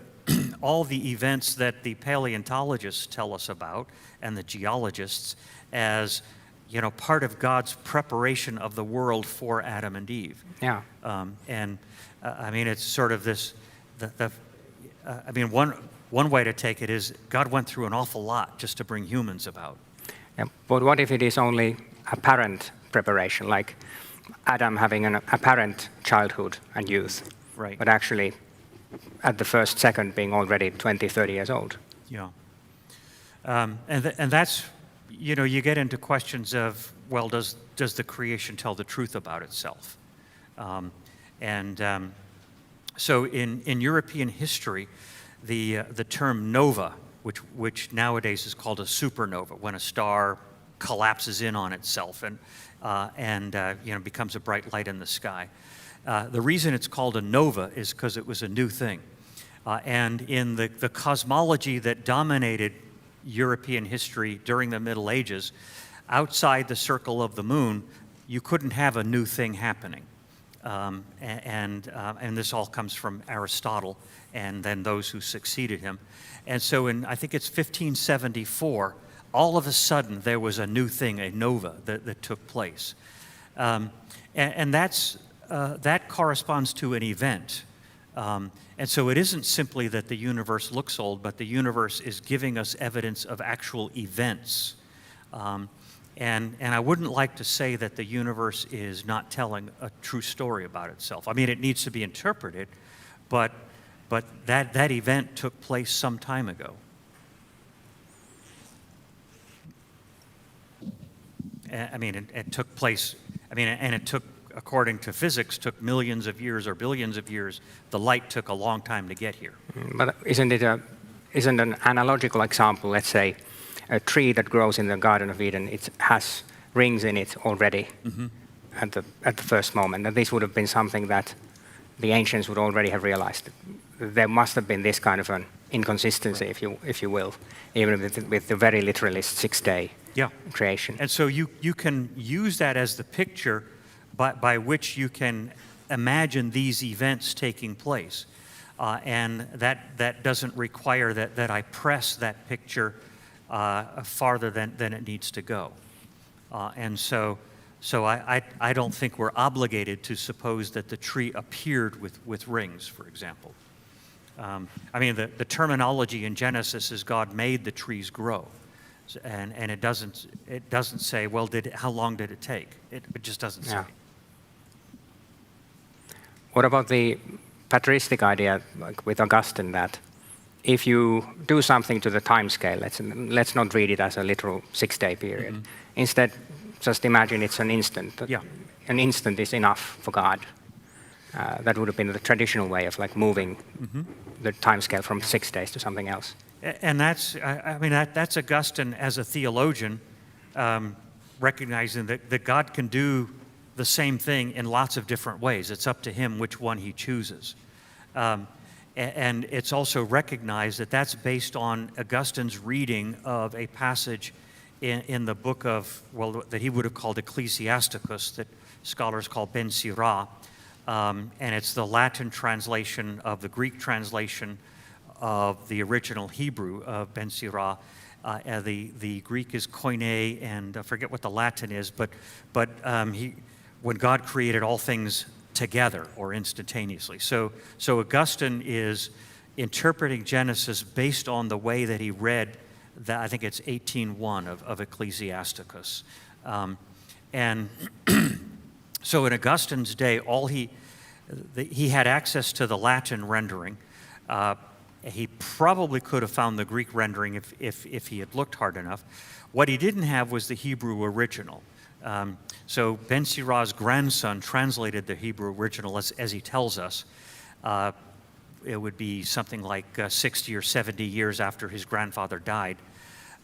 all the events that the paleontologists tell us about and the geologists as part of God's preparation of the world for Adam and Eve. Yeah. I mean, it's sort of this. One way to take it is God went through an awful lot just to bring humans about. Yeah. But what if it is only apparent preparation, like Adam having an apparent childhood and youth, right? But actually, at the first second, being already 20, 30 years old. Yeah. And that's. You get into questions of, well, does the creation tell the truth about itself? So in European history, the term nova, which nowadays is called a supernova, when a star collapses in on itself and becomes a bright light in the sky. The reason it's called a nova is because it was a new thing, and in the cosmology that dominated European history during the Middle Ages, outside the circle of the moon, you couldn't have a new thing happening. And this all comes from Aristotle and then those who succeeded him. And so I think it's 1574, all of a sudden there was a new thing, a nova, that took place. And that corresponds to an event. And so it isn't simply that the universe looks old, but the universe is giving us evidence of actual events. And I wouldn't like to say that the universe is not telling a true story about itself. I mean, it needs to be interpreted, but that event took place some time ago. I mean, it took place, and it took, according to physics, took millions of years or billions of years. The light took a long time to get here. But isn't an analogical example, let's say, a tree that grows in the Garden of Eden, it has rings in it already at the first moment. And this would have been something that the ancients would already have realized. There must have been this kind of an inconsistency, if you will, even with the very literalist six-day creation. And so you can use that as the picture by which you can imagine these events taking place. And that doesn't require that I press that picture farther than it needs to go. And so I don't think we're obligated to suppose that the tree appeared with rings, for example. I mean, the terminology in Genesis is God made the trees grow. And it doesn't say, well, how long did it take? It just doesn't say. What about the patristic idea, like with Augustine, that if you do something to the time scale, let's not read it as a literal 6-day period. Instead, just imagine it's an instant. An instant is enough for God. That would have been the traditional way of like moving the time scale from 6 days to something else. And that's Augustine as a theologian, recognizing that God can do the same thing in lots of different ways. It's up to him which one he chooses. And it's also recognized that that's based on Augustine's reading of a passage in the book of, well, that he would have called Ecclesiasticus, that scholars call Ben Sirah. And it's the Latin translation of the Greek translation of the original Hebrew of Ben Sirah. The Greek is koine, and I forget what the Latin is, but when God created all things together or instantaneously. So Augustine is interpreting Genesis based on the way that he read that, I think it's 18:1 of Ecclesiasticus. And so in Augustine's day, he had access to the Latin rendering. He probably could have found the Greek rendering if he had looked hard enough. What he didn't have was the Hebrew original. So Ben Sirah's grandson translated the Hebrew original as he tells us. It would be something like 60 or 70 years after his grandfather died.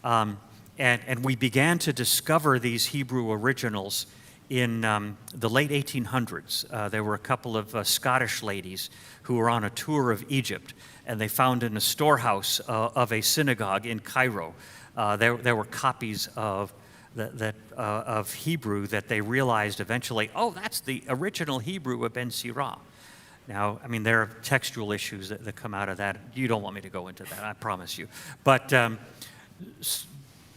And we began to discover these Hebrew originals in the late 1800s. There were a couple of Scottish ladies who were on a tour of Egypt, and they found in a storehouse of a synagogue in Cairo, there were copies of Hebrew that they realized eventually, oh, that's the original Hebrew of Ben Sirah. Now, I mean, there are textual issues that come out of that. You don't want me to go into that, I promise you. But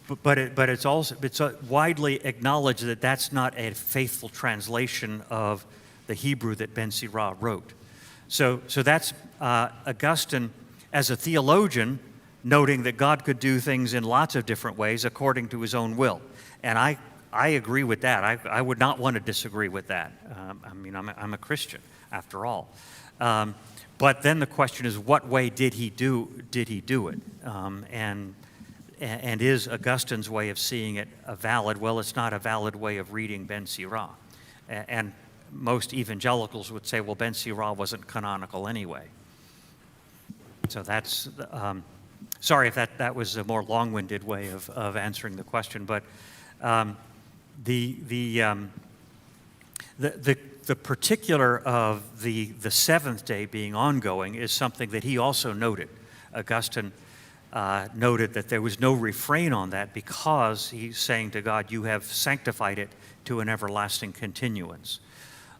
it's also widely acknowledged that that's not a faithful translation of the Hebrew that Ben Sirah wrote. So that's Augustine as a theologian noting that God could do things in lots of different ways according to his own will. And I agree with that. I would not want to disagree with that. I mean, I'm a Christian after all. But then the question is, what way did he do it? And is Augustine's way of seeing it a valid? Well, it's not a valid way of reading Ben Sirah. And most evangelicals would say, well, Ben Sirah wasn't canonical anyway. So that's, sorry if that was a more long-winded way of answering the question, but the particular of the seventh day being ongoing is something that he also noted. Augustine noted that there was no refrain on that because he's saying to God, you have sanctified it to an everlasting continuance.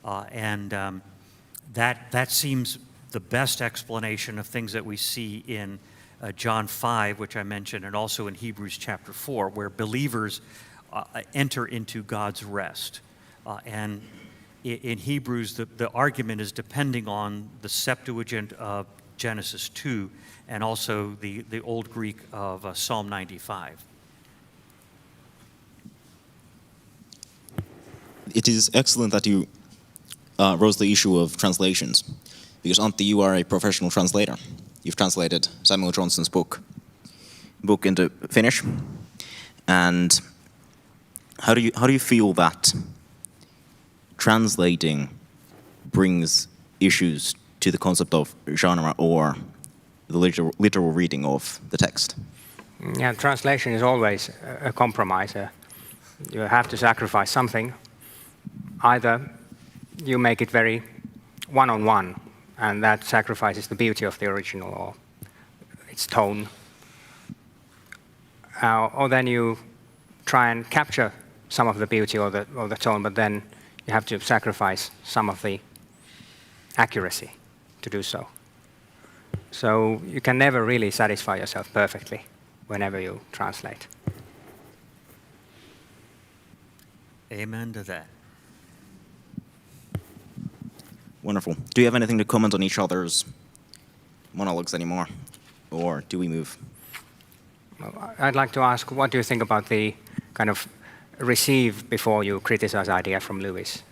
And that seems the best explanation of things that we see in John 5, which I mentioned, and also in Hebrews chapter 4, where believers enter into God's rest. And in Hebrews, the argument is depending on the Septuagint of Genesis 2 and also the Old Greek of Psalm 95. It is excellent that you rose the issue of translations, because Antti, you are a professional translator. You've translated Samuel Johnson's book into Finnish, and how do you feel that translating brings issues to the concept of genre or the literal reading of the text? Yeah, translation is always a compromise. You have to sacrifice something. Either you make it very one-on-one, and that sacrifices the beauty of the original or its tone. Or then you try and capture some of the beauty or the tone, but then you have to sacrifice some of the accuracy to do so. So you can never really satisfy yourself perfectly whenever you translate. Amen to that. Wonderful. Do you have anything to comment on each other's monologues anymore? Or do we move? Well, I'd like to ask, what do you think about the kind of receive before you criticize idea from Lewis?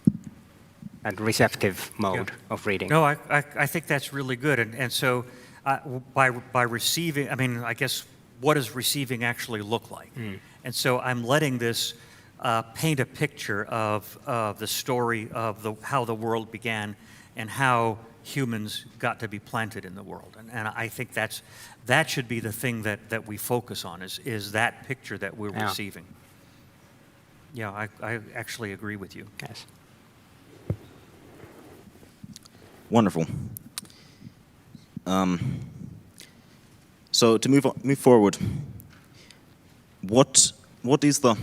That receptive mode of reading. No, I think that's really good. And so by receiving, I mean, I guess, what does receiving actually look like? And so I'm letting this paint a picture of the story of how the world began and how humans got to be planted in the world. And I think that should be the thing that we focus on, is that picture that we're receiving. Yeah, I actually agree with you. Yes. Wonderful. So to move forward, what is the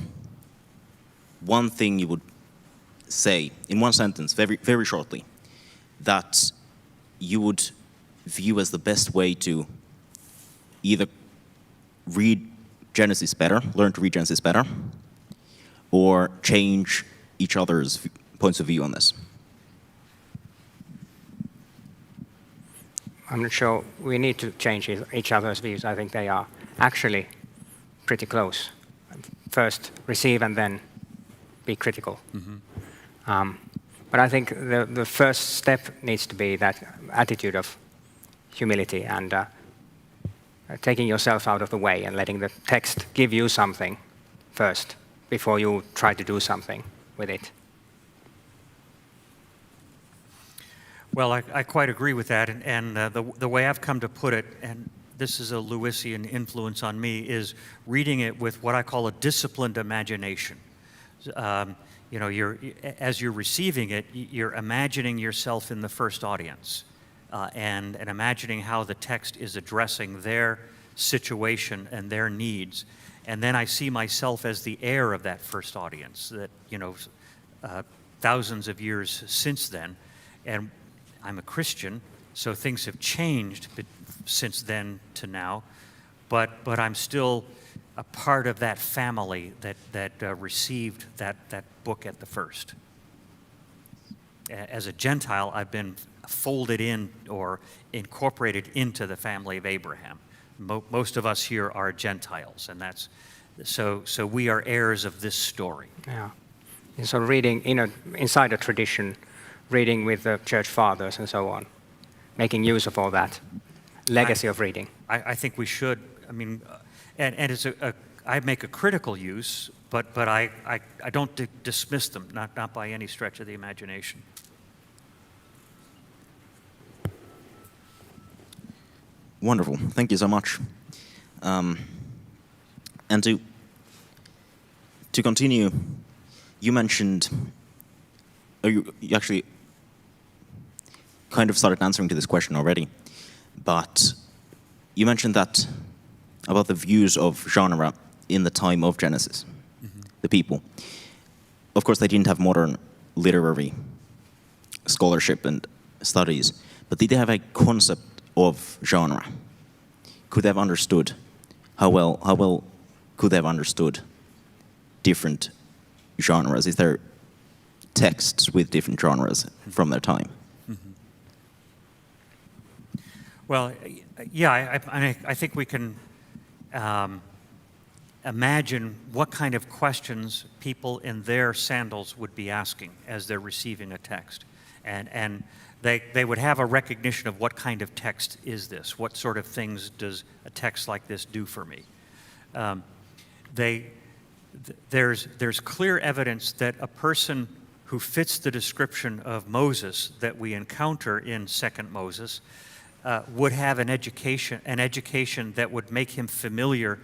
one thing you would say in one sentence, very very shortly, that you would view as the best way to either read Genesis better, learn to read Genesis better, or change each other's points of view on this? I'm not sure we need to change each other's views. I think they are actually pretty close. First receive and then be critical. But I think the first step needs to be that attitude of humility and taking yourself out of the way and letting the text give you something first before you try to do something with it. Well, I quite agree with that, and the way I've come to put it, and this is a Lewisian influence on me, is reading it with what I call a disciplined imagination. You know, as you're receiving it, you're imagining yourself in the first audience, and imagining how the text is addressing their situation and their needs. And then I see myself as the heir of that first audience, that, you know, thousands of years since then. And I'm a Christian, so things have changed since then to now, but I'm still a part of that family that received that book at the first. As a Gentile, I've been folded in or incorporated into the family of Abraham. Most of us here are Gentiles, and that's so we are heirs of this story. Yeah. And so reading inside a tradition, reading with the church fathers and so on, making use of all that legacy of reading. I think we should. I mean, and it's I make a critical use, but I don't dismiss them, not by any stretch of the imagination. Wonderful. Thank you so much. And to continue, you mentioned, or you actually kind of started answering to this question already, but you mentioned that about the views of genre in the time of Genesis, the people. Of course, they didn't have modern literary scholarship and studies, but did they have a concept of genre? Could they have understood how well could they have understood different genres? Is there texts with different genres from their time? Well, yeah, I think we can imagine what kind of questions people in their sandals would be asking as they're receiving a text. And they would have a recognition of what kind of text is this? What sort of things does a text like this do for me? There's clear evidence that a person who fits the description of Moses that we encounter in 2nd Moses would have an education that would make him familiar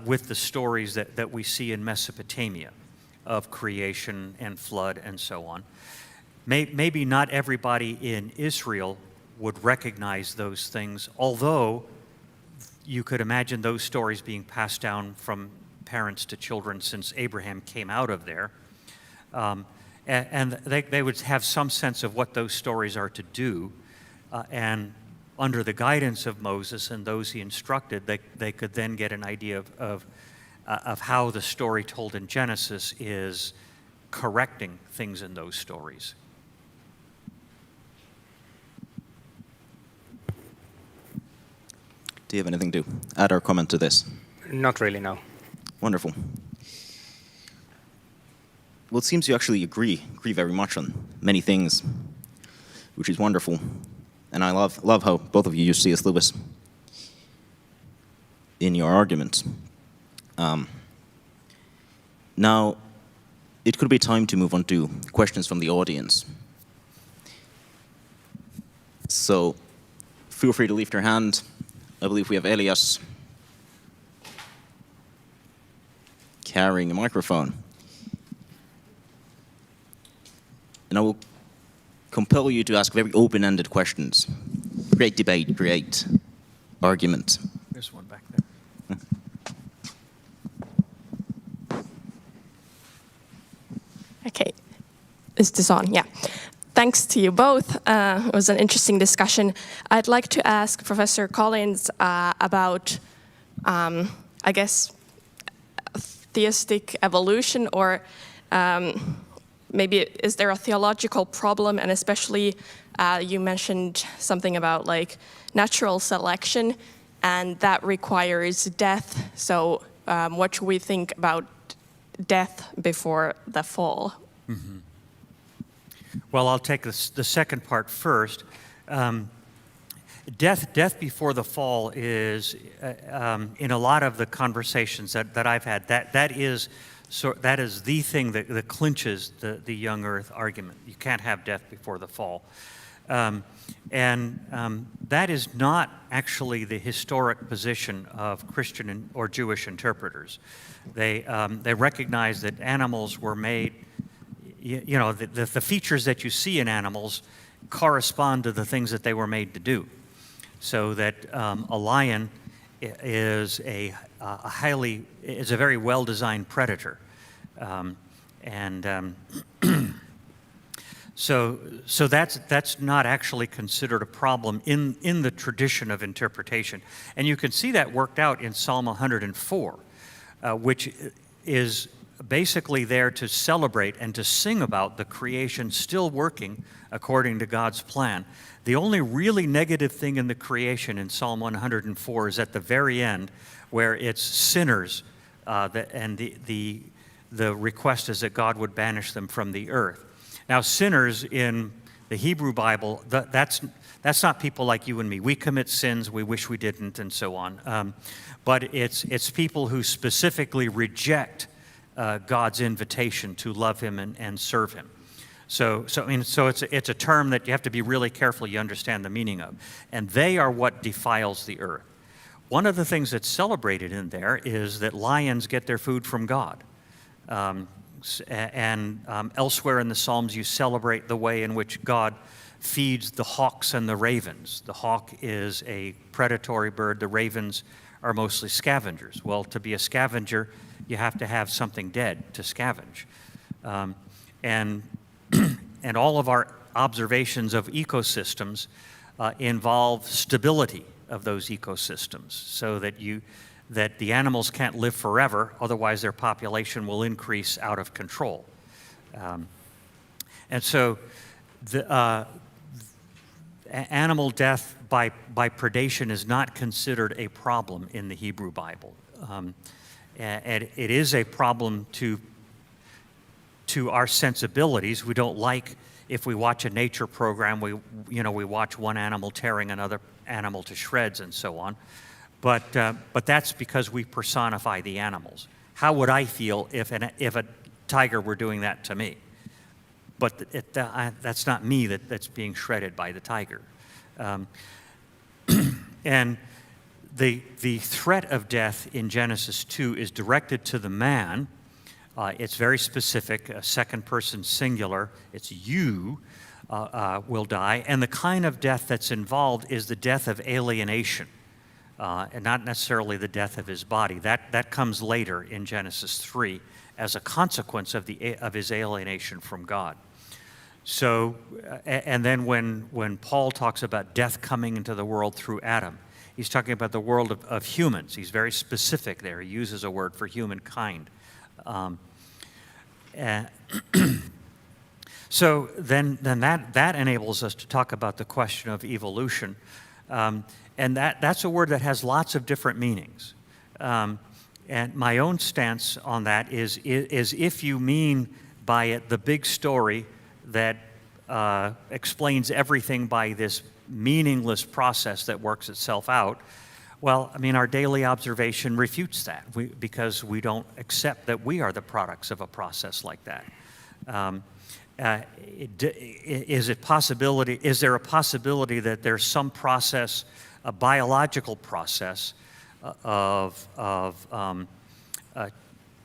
with the stories that we see in Mesopotamia of creation and flood and so on. Maybe not everybody in Israel would recognize those things, although you could imagine those stories being passed down from parents to children since Abraham came out of there. And they would have some sense of what those stories are to do. And under the guidance of Moses and those he instructed, they could then get an idea of how the story told in Genesis is correcting things in those stories. Do you have anything to add or comment to this? Not really, no. Wonderful. Well, it seems you actually agree very much on many things, which is wonderful. And I love how both of you use C.S. Lewis in your arguments. Now, it could be time to move on to questions from the audience. So, feel free to lift your hand. I believe we have Elias carrying a microphone. And I will compel you to ask very open-ended questions. Great debate, great argument. There's one back there. Okay, is this on? Yeah. Thanks to you both. It was an interesting discussion. I'd like to ask Professor Collins about, I guess, theistic evolution, or maybe is there a theological problem, and especially you mentioned something about like natural selection, and that requires death. So what should we think about death before the fall? Mm-hmm. Well, I'll take the second part first. Death before the fall is, in a lot of the conversations that I've had, that is the thing that clinches the young Earth argument. You can't have death before the fall. That is not actually the historic position of Christian or Jewish interpreters. They recognize that animals were made, you know, the features that you see in animals correspond to the things that they were made to do. So that a lion is a very well-designed predator, so that's not actually considered a problem in the tradition of interpretation, and you can see that worked out in Psalm 104, which is basically there to celebrate and to sing about the creation still working according to God's plan. The only really negative thing in the creation in Psalm 104 is at the very end, where it's sinners, and the request is that God would banish them from the earth. Now, sinners in the Hebrew Bible, that's not people like you and me. We commit sins, we wish we didn't, and so on. But it's people who specifically reject God's invitation to love Him and serve Him. So it's a term that you have to be really careful you understand the meaning of. And they are what defiles the earth. One of the things that's celebrated in there is that lions get their food from God. Elsewhere in the Psalms, you celebrate the way in which God feeds the hawks and the ravens. The hawk is a predatory bird. The ravens are mostly scavengers. Well, to be a scavenger, you have to have something dead to scavenge. And all of our observations of ecosystems involve stability of those ecosystems, so that the animals can't live forever, otherwise their population will increase out of control. And so the animal death by predation is not considered a problem in the Hebrew Bible. And it is a problem to our sensibilities. We don't like, if we watch a nature program, we watch one animal tearing another animal to shreds and so on. But that's because we personify the animals. How would I feel if a tiger were doing that to me? But that's not me that's being shredded by the tiger. And the threat of death in Genesis 2 is directed to the man. It's very specific, a second person singular. It's you will die. And the kind of death that's involved is the death of alienation, and not necessarily the death of his body. That comes later in Genesis 3 as a consequence of his alienation from God. So, and then when Paul talks about death coming into the world through Adam, he's talking about the world of humans. He's very specific there. He uses a word for humankind. So then that enables us to talk about the question of evolution. And that's a word that has lots of different meanings. And my own stance on that is if you mean by it the big story that explains everything by this meaningless process that works itself out, well, I mean, our daily observation refutes that because we don't accept that we are the products of a process like that. Is there a possibility that there's some process, a biological process of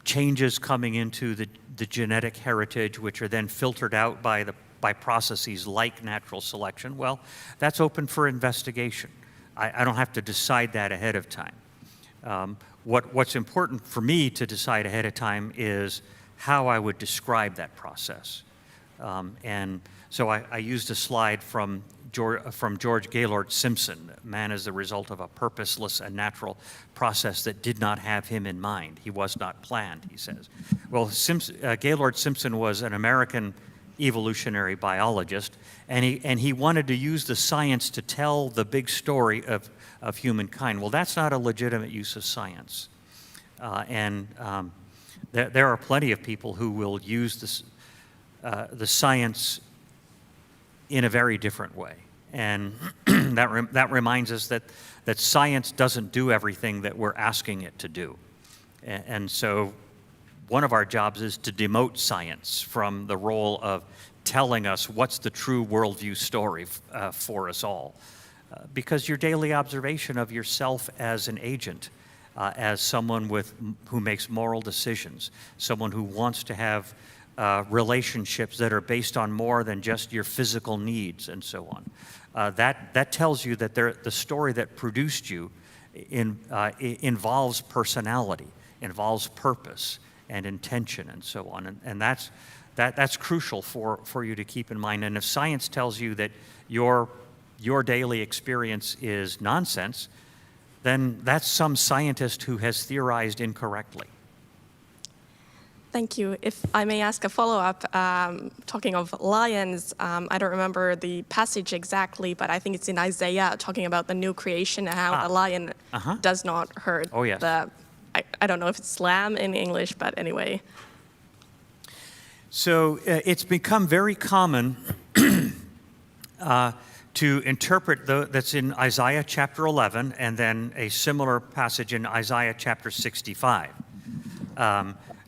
changes coming into the genetic heritage, which are then filtered out by by processes like natural selection, well, that's open for investigation. I don't have to decide that ahead of time. What's important for me to decide ahead of time is how I would describe that process. And so I used a slide from George Gaylord Simpson, man is the result of a purposeless and natural process that did not have him in mind. He was not planned, he says. Well, Gaylord Simpson was an American evolutionary biologist, and he wanted to use the science to tell the big story of humankind. Well, that's not a legitimate use of science. There are plenty of people who will use the science in a very different way. And that reminds us that science doesn't do everything that we're asking it to do. And so one of our jobs is to demote science from the role of telling us what's the true worldview story for us all. Because your daily observation of yourself as an agent, as someone who makes moral decisions, someone who wants to have relationships that are based on more than just your physical needs and so on. That tells you that the story that produced you involves personality, involves purpose and intention and so on. And that's crucial for you to keep in mind. And if science tells you that your daily experience is nonsense, then that's some scientist who has theorized incorrectly. Thank you. If I may ask a follow-up, talking of lions, I don't remember the passage exactly, but I think it's in Isaiah talking about the new creation and how a lion does not hurt I don't know if it's lamb in English, but anyway. So it's become very common to interpret that's in Isaiah chapter 11 and then a similar passage in Isaiah chapter 65.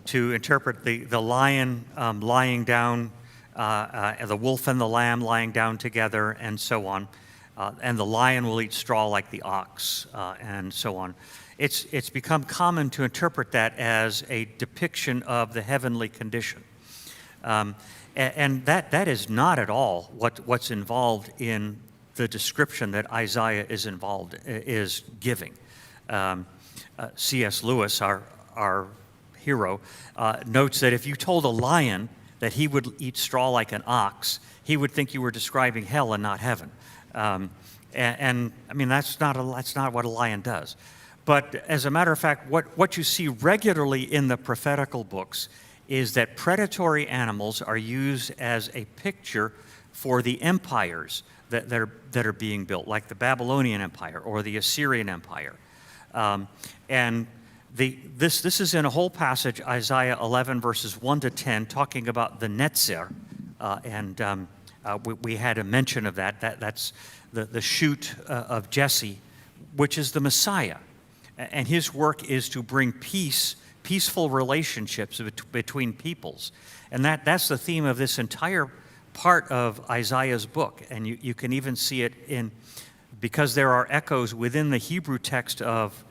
To interpret the lion lying down, the wolf and the lamb lying down together, and so on. And the lion will eat straw like the ox, and so on. It's become common to interpret that as a depiction of the heavenly condition. And that is not at all what's involved in the description that Isaiah is giving. C.S. Lewis, our hero, notes that if you told a lion that he would eat straw like an ox, he would think you were describing hell and not heaven. And I mean, that's not what a lion does. But as a matter of fact, what you see regularly in the prophetical books is that predatory animals are used as a picture for the empires that are being built, like the Babylonian Empire or the Assyrian Empire. And this is in a whole passage, Isaiah 11, verses 1 to 10, talking about the Netzer. We had a mention of that. That's the shoot of Jesse, which is the Messiah. And his work is to bring peaceful relationships between peoples. And that's the theme of this entire part of Isaiah's book. And you can even see it because there are echoes within the Hebrew text of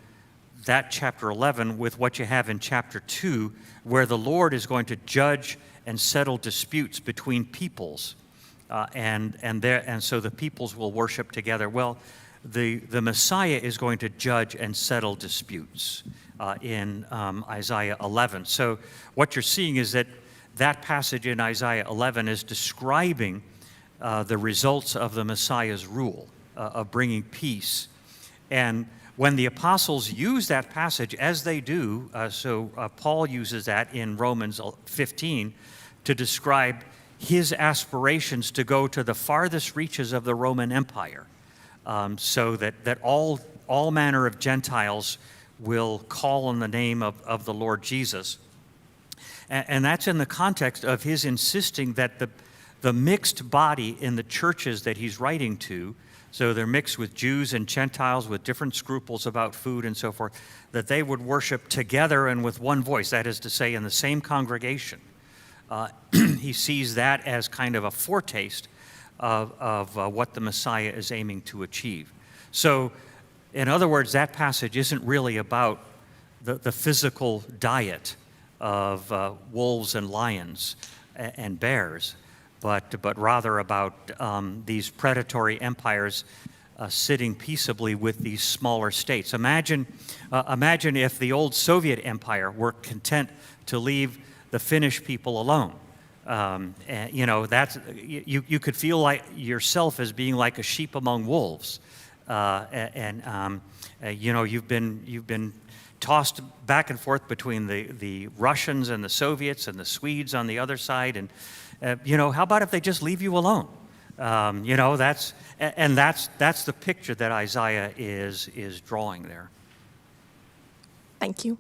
that chapter 11 with what you have in chapter 2, where the Lord is going to judge and settle disputes between peoples. And so the peoples will worship together. Well, the Messiah is going to judge and settle disputes in Isaiah 11. So what you're seeing is that passage in Isaiah 11 is describing the results of the Messiah's rule of bringing peace. And when the apostles use that passage, as they do, Paul uses that in Romans 15 to describe his aspirations to go to the farthest reaches of the Roman Empire, so that all manner of Gentiles will call on the name of the Lord Jesus. And that's in the context of his insisting that the mixed body in the churches that he's writing to, so they're mixed with Jews and Gentiles with different scruples about food and so forth, that they would worship together and with one voice, that is to say, in the same congregation. He sees that as kind of a foretaste of what the Messiah is aiming to achieve. So, in other words, that passage isn't really about the physical diet of wolves and lions and bears, but rather about these predatory empires sitting peaceably with these smaller states. Imagine if the old Soviet Empire were content to leave the Finnish people alone. And, you know, that's you could feel like yourself as being like a sheep among wolves, you know, you've been tossed back and forth between the Russians and the Soviets and the Swedes on the other side, and you know, how about if they just leave you alone? You know, that's the picture that Isaiah is drawing there. Thank you.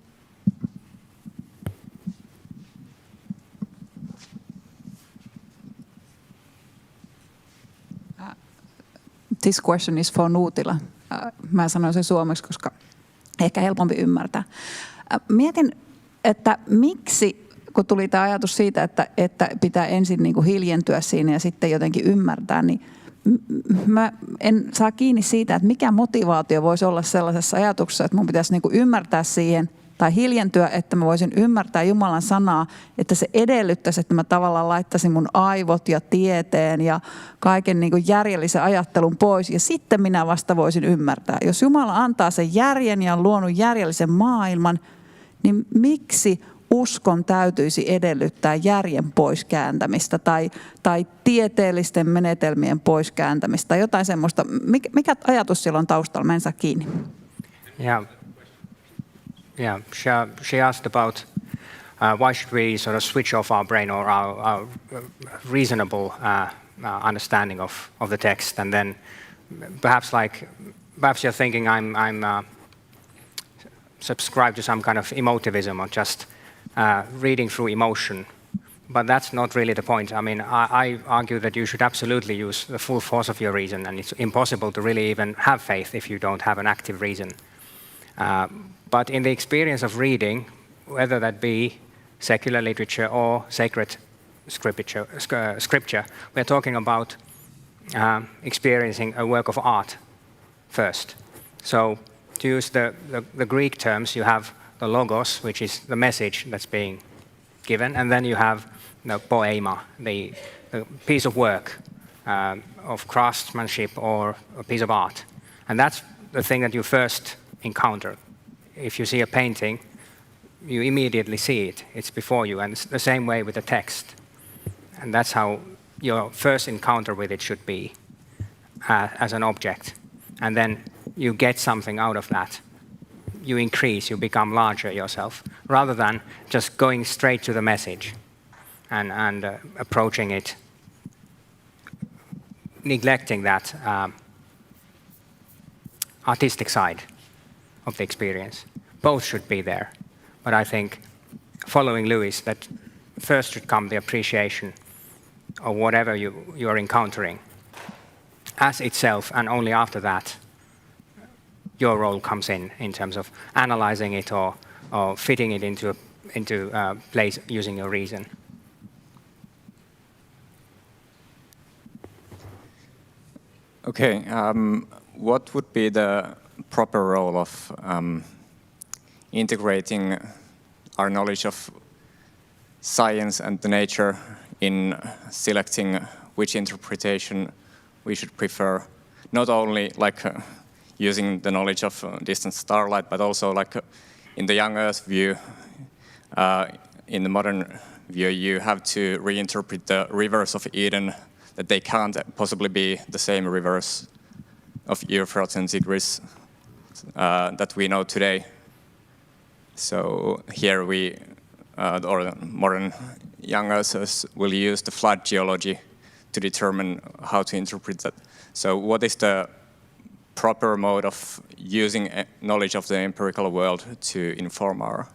This question is for Nuutila. Mä sanoin sen suomeksi, koska ehkä helpompi ymmärtää. Mietin, että miksi, kun tuli tämä ajatus siitä, että pitää ensin niin kuin hiljentyä siinä ja sitten jotenkin ymmärtää, niin mä en saa kiinni siitä, että mikä motivaatio voisi olla sellaisessa ajatuksessa, että mun pitäisi niin kuin ymmärtää siihen tai hiljentyä, että mä voisin ymmärtää Jumalan sanaa, että se edellyttäisi, että mä tavallaan laittaisin mun aivot ja tieteen ja kaiken niin kuin järjellisen ajattelun pois ja sitten minä vasta voisin ymmärtää. Jos Jumala antaa sen järjen ja on luonut järjellisen maailman, niin miksi uskon täytyisi edellyttää järjen poiskääntämistä tai tieteellisten menetelmien poiskääntämistä tai jotain semmoista? Mikä ajatus siellä on taustalla? Mä en saa kiinni. Yeah, she asked about why should we sort of switch off our brain or our reasonable understanding of the text, and then perhaps you're thinking I'm subscribed to some kind of emotivism or just reading through emotion, but that's not really the point. I mean, I argue that you should absolutely use the full force of your reason, and it's impossible to really even have faith if you don't have an active reason. But in the experience of reading, whether that be secular literature or sacred scripture, we're talking about experiencing a work of art first. So to use the Greek terms, you have the logos, which is the message that's being given, and then you have the poema, the piece of work of craftsmanship or a piece of art. And that's the thing that you first encounter. If you see a painting, you immediately see it. It's before you, and it's the same way with the text. And that's how your first encounter with it should be, as an object. And then you get something out of that. You increase, you become larger yourself, rather than just going straight to the message and approaching it, neglecting that artistic side of the experience. Both should be there. But I think, following Lewis, that first should come the appreciation of whatever you are encountering as itself, and only after that your role comes in terms of analyzing it or fitting it into place using your reason. Okay, what would be the proper role of integrating our knowledge of science and the nature in selecting which interpretation we should prefer? Not only like using the knowledge of distant starlight, but also like in the young Earth view, in the modern view, you have to reinterpret the rivers of Eden, that they can't possibly be the same rivers of Euphrates and Tigris that we know today. So here we, or the modern young earthers, will use the flood geology to determine how to interpret that. So what is the proper mode of using knowledge of the empirical world to inform our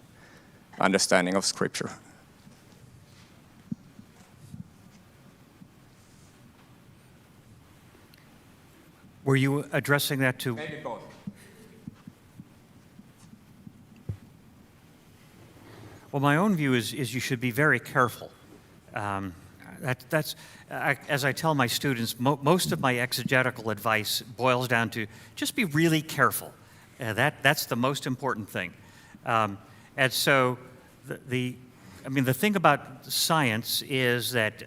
understanding of Scripture? Were you addressing that to? Maybe both. Well, my own view is you should be very careful. As I tell my students, most of my exegetical advice boils down to just be really careful. That's the most important thing. And so the thing about science is that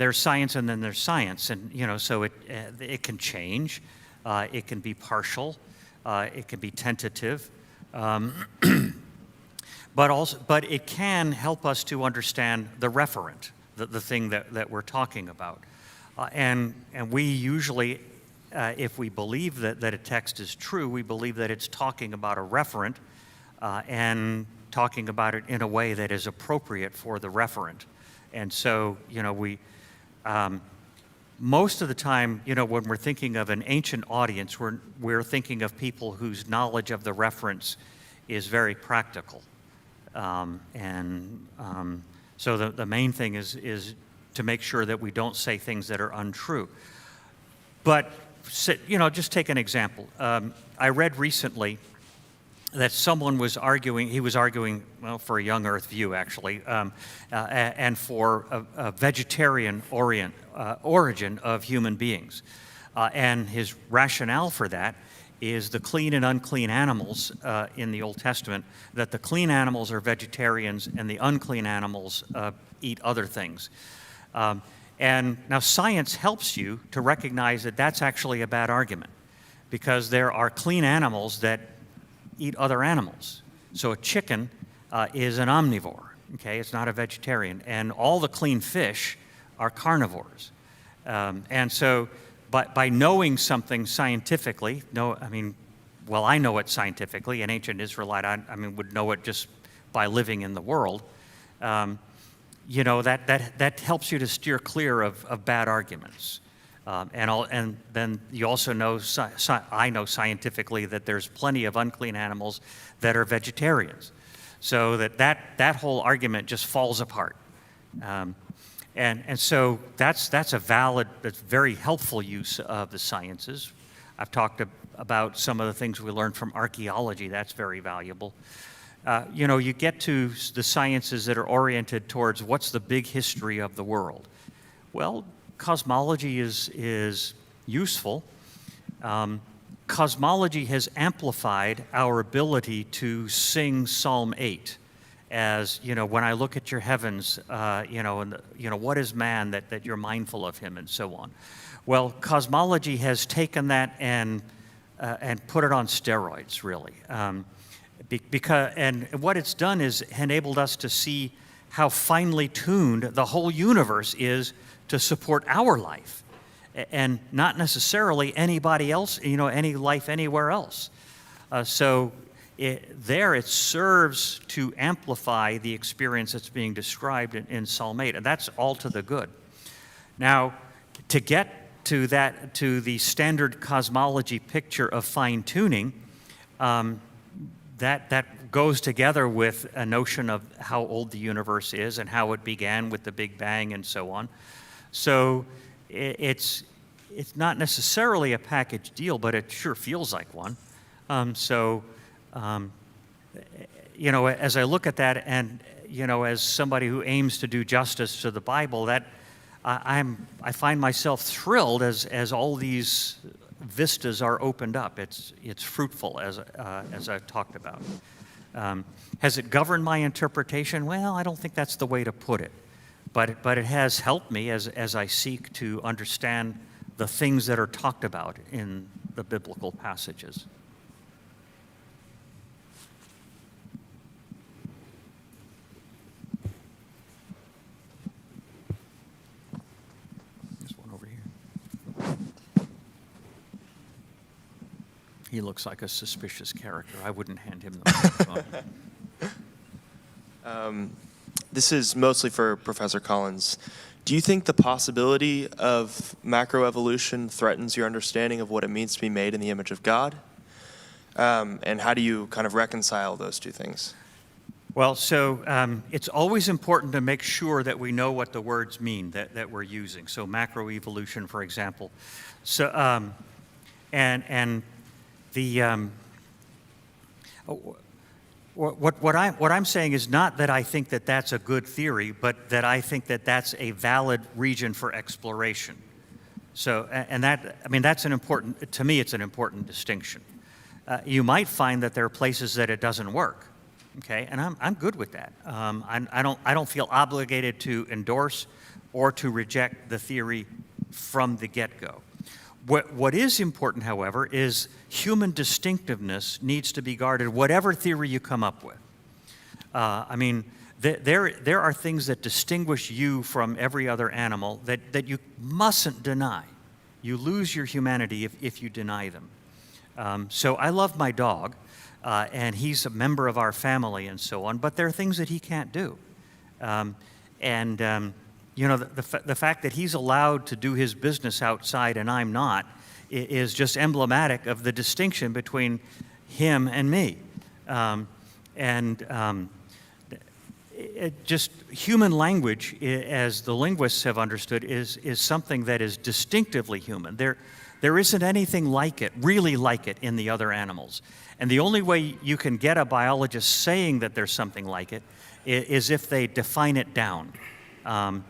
there's science and then there's science, and so it can change, it can be partial, it can be tentative, but it can help us to understand the referent, the thing that we're talking about, and we usually, if we believe that a text is true, we believe that it's talking about a referent and talking about it in a way that is appropriate for the referent. And so, we, most of the time, when we're thinking of an ancient audience, we're thinking of people whose knowledge of the reference is very practical. So the main thing is to make sure that we don't say things that are untrue. But, just take an example. I read recently that someone was arguing, well, for a young earth view, actually, and for a vegetarian origin of human beings. And his rationale for that is the clean and unclean animals in the Old Testament, that the clean animals are vegetarians and the unclean animals eat other things. And now science helps you to recognize that that's actually a bad argument, because there are clean animals that eat other animals. So a chicken is an omnivore, okay? It's not a vegetarian. And all the clean fish are carnivores. And so by knowing something scientifically, I know it scientifically. An ancient Israelite, would know it just by living in the world. That helps you to steer clear of bad arguments. And then you also know, I know scientifically that there's plenty of unclean animals that are vegetarians. So that whole argument just falls apart. And so that's a valid, that's very helpful use of the sciences. I've talked about some of the things we learned from archaeology. That's very valuable. You get to the sciences that are oriented towards what's the big history of the world. Well, cosmology is useful. Cosmology has amplified our ability to sing Psalm 8 as, when I look at your heavens, what is man that you're mindful of him, and so on. Well, cosmology has taken that and put it on steroids, really. And what it's done is enabled us to see how finely tuned the whole universe is to support our life, and not necessarily anybody else, any life anywhere else. So it serves to amplify the experience that's being described in Psalm 8, and that's all to the good. Now, to get to the standard cosmology picture of fine tuning, that goes together with a notion of how old the universe is and how it began with the Big Bang and so on. So it's not necessarily a package deal, but it sure feels like one. As I look at that, and as somebody who aims to do justice to the Bible, that I find myself thrilled as all these vistas are opened up. It's fruitful, as I've talked about. Has it governed my interpretation? Well, I don't think that's the way to put it. But it has helped me as I seek to understand the things that are talked about in the biblical passages. There's one over here. He looks like a suspicious character. I wouldn't hand him the microphone. This is mostly for Professor Collins. Do you think the possibility of macroevolution threatens your understanding of what it means to be made in the image of God? And how do you kind of reconcile those two things? Well, so it's always important to make sure that we know what the words mean that we're using. So macroevolution, for example. So and the what I'm saying is not that I think that that's a good theory, but that I think that that's a valid region for exploration. So, and that's an important, to me, it's an important distinction. You might find that there are places that it doesn't work. Okay, and I'm good with that. I don't feel obligated to endorse or to reject the theory from the get-go. What is important, however, is human distinctiveness needs to be guarded, whatever theory you come up with. I mean, there are things that distinguish you from every other animal that you mustn't deny. You lose your humanity if you deny them. So I love my dog, and he's a member of our family and so on, but there are things that he can't do. You know, the fact that he's allowed to do his business outside and I'm not is just emblematic of the distinction between him and me. Just human language, as the linguists have understood, is something that is distinctively human. There isn't anything like it, really like it, in the other animals. And the only way you can get a biologist saying that there's something like it is if they define it down. Some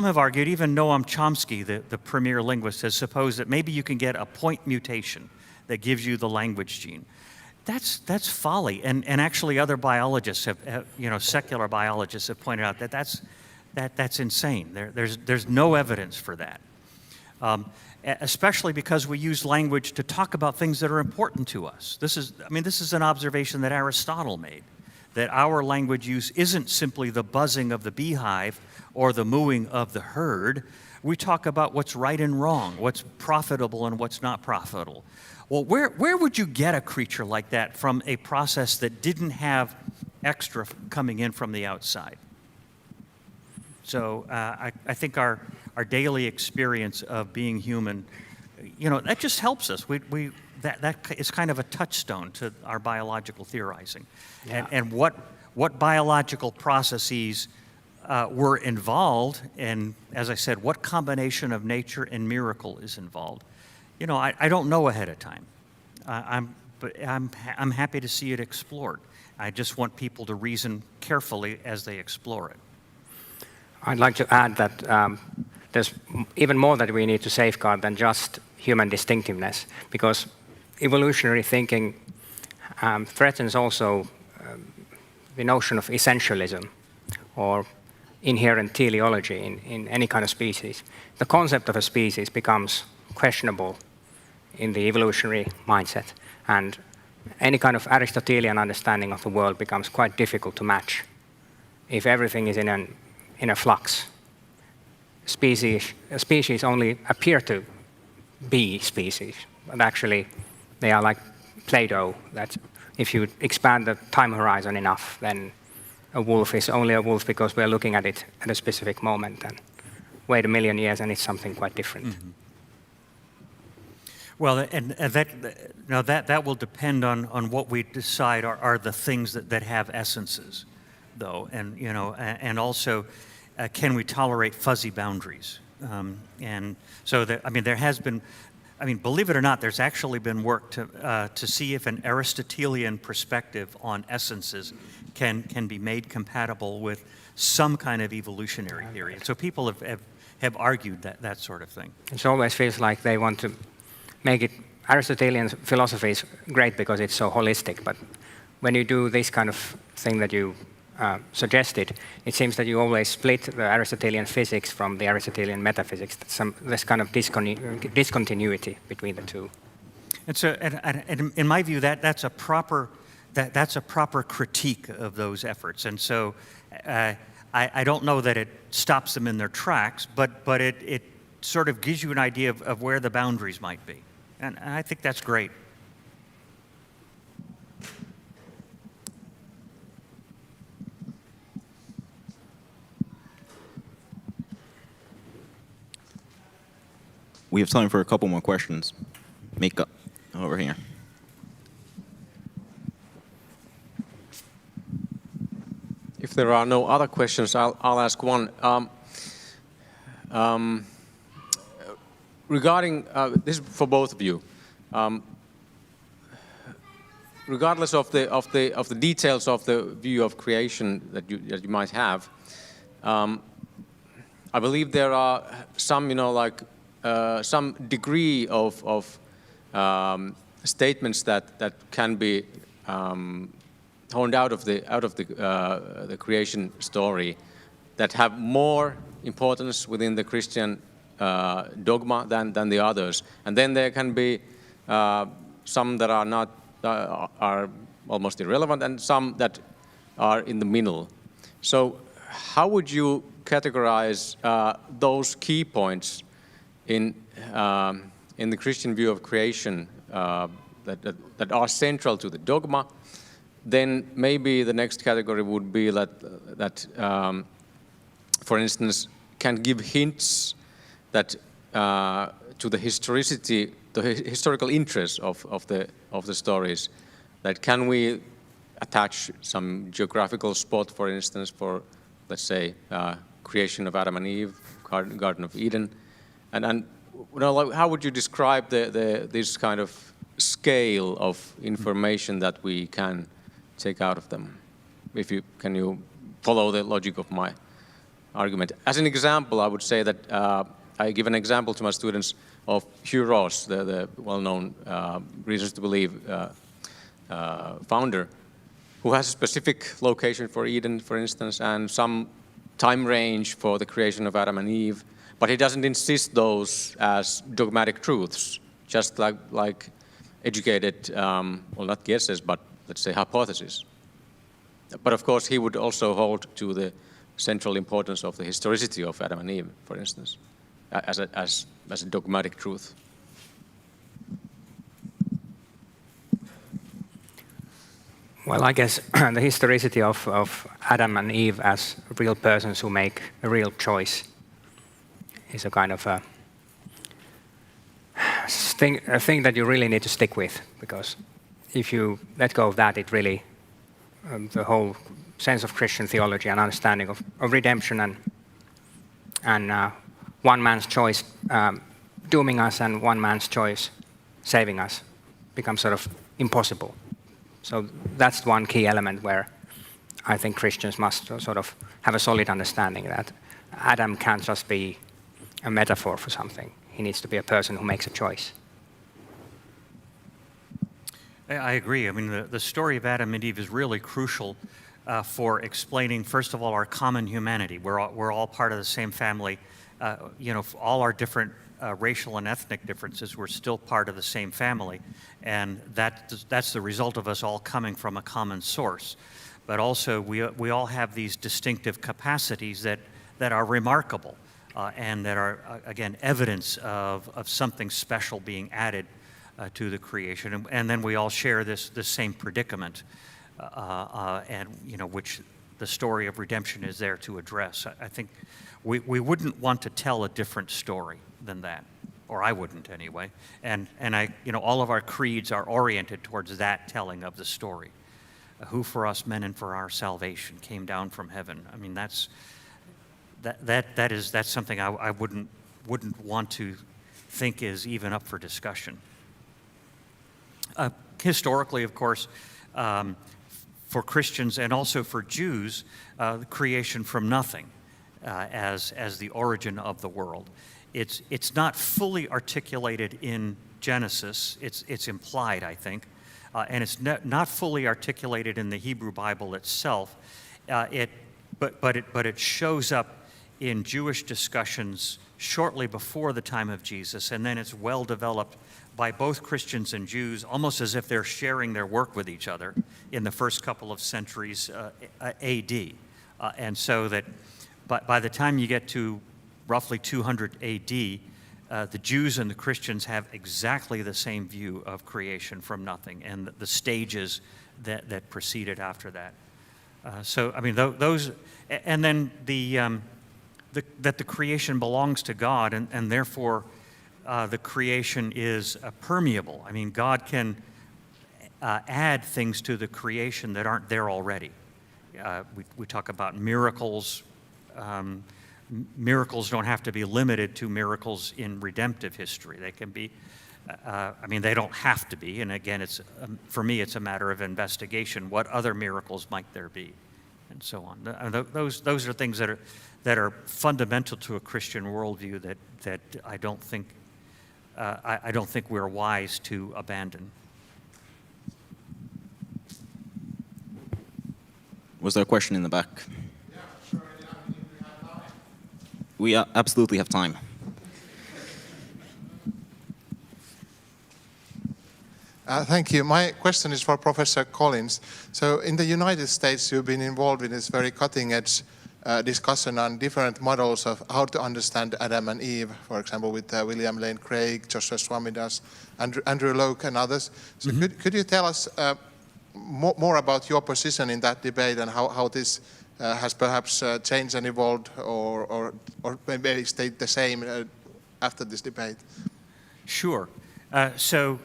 have argued, even Noam Chomsky, the premier linguist, has supposed that maybe you can get a point mutation that gives you the language gene. That's folly, and actually other biologists have secular biologists have pointed out that that's insane. There's no evidence for that, especially because we use language to talk about things that are important to us. This is an observation that Aristotle made, that our language use isn't simply the buzzing of the beehive or the mooing of the herd. We talk about what's right and wrong, what's profitable and what's not profitable. Well, where would you get a creature like that from a process that didn't have extra coming in from the outside? So I think our daily experience of being human, that just helps us. That is kind of a touchstone to our biological theorizing. Yeah. And what biological processes were involved, and as I said, what combination of nature and miracle is involved. I don't know ahead of time. I'm happy to see it explored. I just want people to reason carefully as they explore it. I'd like to add that there's even more that we need to safeguard than just human distinctiveness, because evolutionary thinking threatens also the notion of essentialism or inherent teleology in any kind of species. The concept of a species becomes questionable in the evolutionary mindset, and any kind of Aristotelian understanding of the world becomes quite difficult to match if everything is in a flux. Species only appear to be species, but actually they are like Play-Doh, that if you expand the time horizon enough, then a wolf is only a wolf because we're looking at it at a specific moment, and wait a million years and it's something quite different. Mm-hmm. Well, and that will depend on what we decide are the things that have essences, though, and also can we tolerate fuzzy boundaries? And so there has been, believe it or not, there's actually been work to see if an Aristotelian perspective on essences can be made compatible with some kind of evolutionary theory. And so people have argued that sort of thing. It always feels like they want to make it, Aristotelian philosophy is great because it's so holistic, but when you do this kind of thing that you suggested, it seems that you always split the Aristotelian physics from the Aristotelian metaphysics. There's kind of discontinuity between the two. And so, and in my view, that's a proper critique of those efforts. And so, I don't know that it stops them in their tracks, but it sort of gives you an idea of where the boundaries might be. And I think that's great. We have time for a couple more questions. Mika, over here. If there are no other questions, I'll ask one. Regarding this is for both of you. Regardless of the details of the view of creation that you might have, I believe there are some some degree of statements that can be honed out of the creation story that have more importance within the Christian dogma than the others, and then there can be some that are not are almost irrelevant, and some that are in the middle. So, how would you categorize those key points in the Christian view of creation that are central to the dogma? Then maybe the next category would be that for instance, can give hints that to the historicity, the historical interest of the stories. That can we attach some geographical spot, for instance, for let's say creation of Adam and Eve, Garden of Eden, and you know, like, how would you describe this kind of scale of information that we can take out of them? Can you follow the logic of my argument? As an example, I would say that I give an example to my students of Hugh Ross, the well-known Reasons to Believe founder, who has a specific location for Eden, for instance, and some time range for the creation of Adam and Eve, but he doesn't insist those as dogmatic truths, just like educated, well, not guesses, but let's say hypotheses. But of course, he would also hold to the central importance of the historicity of Adam and Eve, for instance, as a dogmatic truth. Well, I guess the historicity of Adam and Eve as real persons who make a real choice is a kind of a thing that you really need to stick with, because if you let go of that, it really, the whole sense of Christian theology and understanding of redemption and one man's choice dooming us and one man's choice saving us becomes sort of impossible. So that's one key element where I think Christians must sort of have a solid understanding that Adam can't just be a metaphor for something. He needs to be a person who makes a choice. I agree. I mean, the story of Adam and Eve is really crucial for explaining, first of all, our common humanity. We're all part of the same family. You know, all our different racial and ethnic differences, we're still part of the same family. And that's the result of us all coming from a common source. But also, we all have these distinctive capacities that are remarkable and that are, again, evidence of something special being added to the creation. And then we all share this same predicament, and, you know, which the story of redemption is there to address. I think we wouldn't want to tell a different story than that, or I wouldn't anyway. And you know, all of our creeds are oriented towards that telling of the story. Who for us men and for our salvation came down from heaven. I mean, that's something I wouldn't want to think is even up for discussion. Historically, of course, for Christians and also for Jews, the creation from nothing as the origin of the world. It's not fully articulated in Genesis. It's implied, I think, and it's not fully articulated in the Hebrew Bible itself. But it shows up in Jewish discussions shortly before the time of Jesus, and then it's well developed by both Christians and Jews, almost as if they're sharing their work with each other in the first couple of centuries AD. And so that by the time you get to roughly 200 AD, the Jews and the Christians have exactly the same view of creation from nothing and the stages that proceeded after that. So, I mean, those, and then that the creation belongs to God, and therefore the creation is permeable. I mean, God can add things to the creation that aren't there already. We talk about miracles. Miracles don't have to be limited to miracles in redemptive history. They can be, I mean, they don't have to be. And again, it's for me, it's a matter of investigation. What other miracles might there be, and so on. Those are things that are fundamental to a Christian worldview that I don't think we're wise to abandon. Was there a question in the back? We absolutely have time. Thank you. My question is for Professor Collins. So in the United States, you've been involved in this very cutting-edge discussion on different models of how to understand Adam and Eve, for example, with William Lane Craig, Joshua Swamidass, Andrew Locke, and others. So could you tell us more about your position in that debate and how this has perhaps changed and evolved, or maybe stayed the same after this debate? Sure. So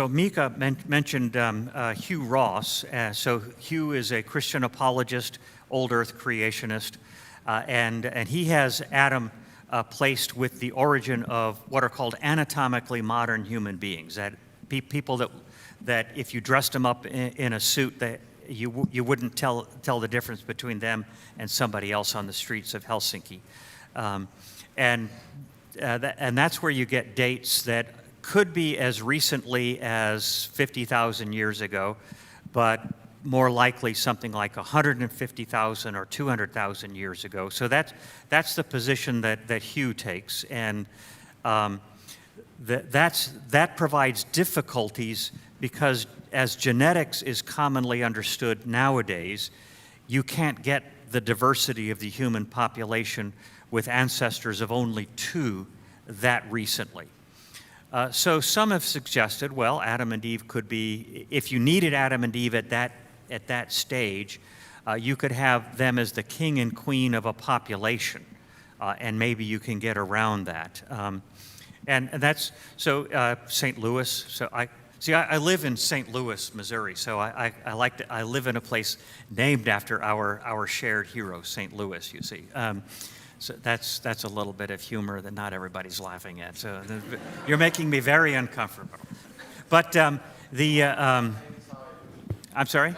Mika mentioned Hugh Ross. So Hugh is a Christian apologist, old earth creationist, and he has Adam placed with the origin of what are called anatomically modern human beings, that people that if you dressed them up in a suit, that you wouldn't tell the difference between them and somebody else on the streets of Helsinki, and that's where you get dates that could be as recently as 50,000 years ago, but more likely something like 150,000 or 200,000 years ago. So that's the position that Hugh takes, and that provides difficulties because as genetics is commonly understood nowadays, you can't get the diversity of the human population with ancestors of only two that recently. So some have suggested, well, Adam and Eve could be, if you needed Adam and Eve at that stage, you could have them as the king and queen of a population, and maybe you can get around that. And that's, so St. Louis, so I live in St. Louis, Missouri, so I live in a place named after our shared hero, St. Louis, you see. So that's a little bit of humor that not everybody's laughing at. So you're making me very uncomfortable. But I'm sorry.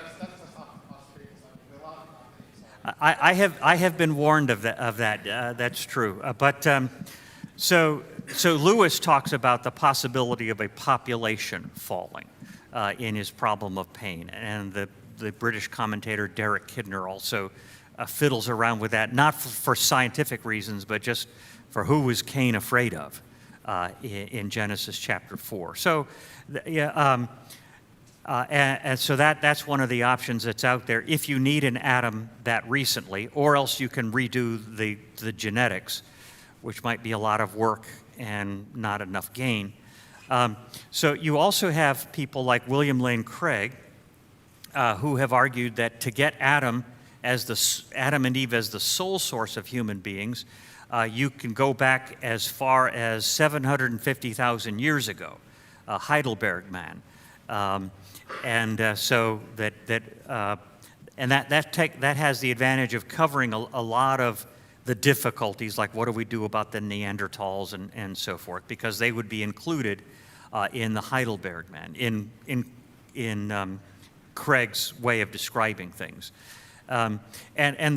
I have been warned of that. That's true. So Lewis talks about the possibility of a population falling in his problem of pain, and the British commentator Derek Kidner also fiddles around with that, not for scientific reasons, but just for who was Cain afraid of in Genesis chapter 4. So, and so that's one of the options that's out there if you need an Adam that recently, or else you can redo the genetics, which might be a lot of work and not enough gain. So you also have people like William Lane Craig, who have argued that to get Adam and Eve as the sole source of human beings, you can go back as far as 750,000 years ago, Heidelberg man, so that has the advantage of covering a lot of the difficulties, like what do we do about the Neanderthals and so forth, because they would be included in the Heidelberg man in Craig's way of describing things. And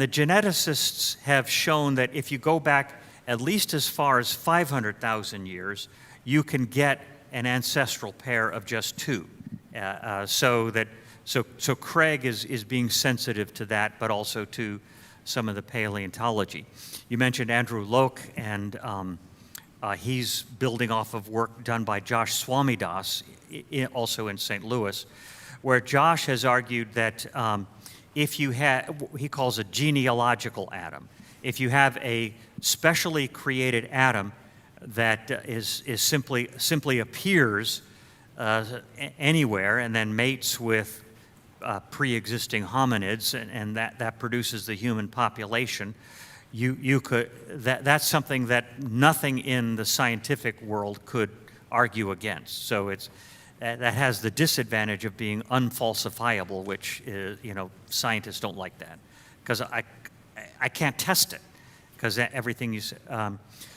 the geneticists have shown that if you go back at least as far as 500,000 years, you can get an ancestral pair of just two. So Craig is being sensitive to that, but also to some of the paleontology. You mentioned Andrew Locke, and he's building off of work done by Josh Swamidass, also in St. Louis, where Josh has argued that if you have, he calls a genealogical Adam, if you have a specially created Adam that is simply appears anywhere and then mates with pre-existing hominids, and that produces the human population, that's something that nothing in the scientific world could argue against. So that has the disadvantage of being unfalsifiable, which is, scientists don't like that, because I can't test it, because everything you say.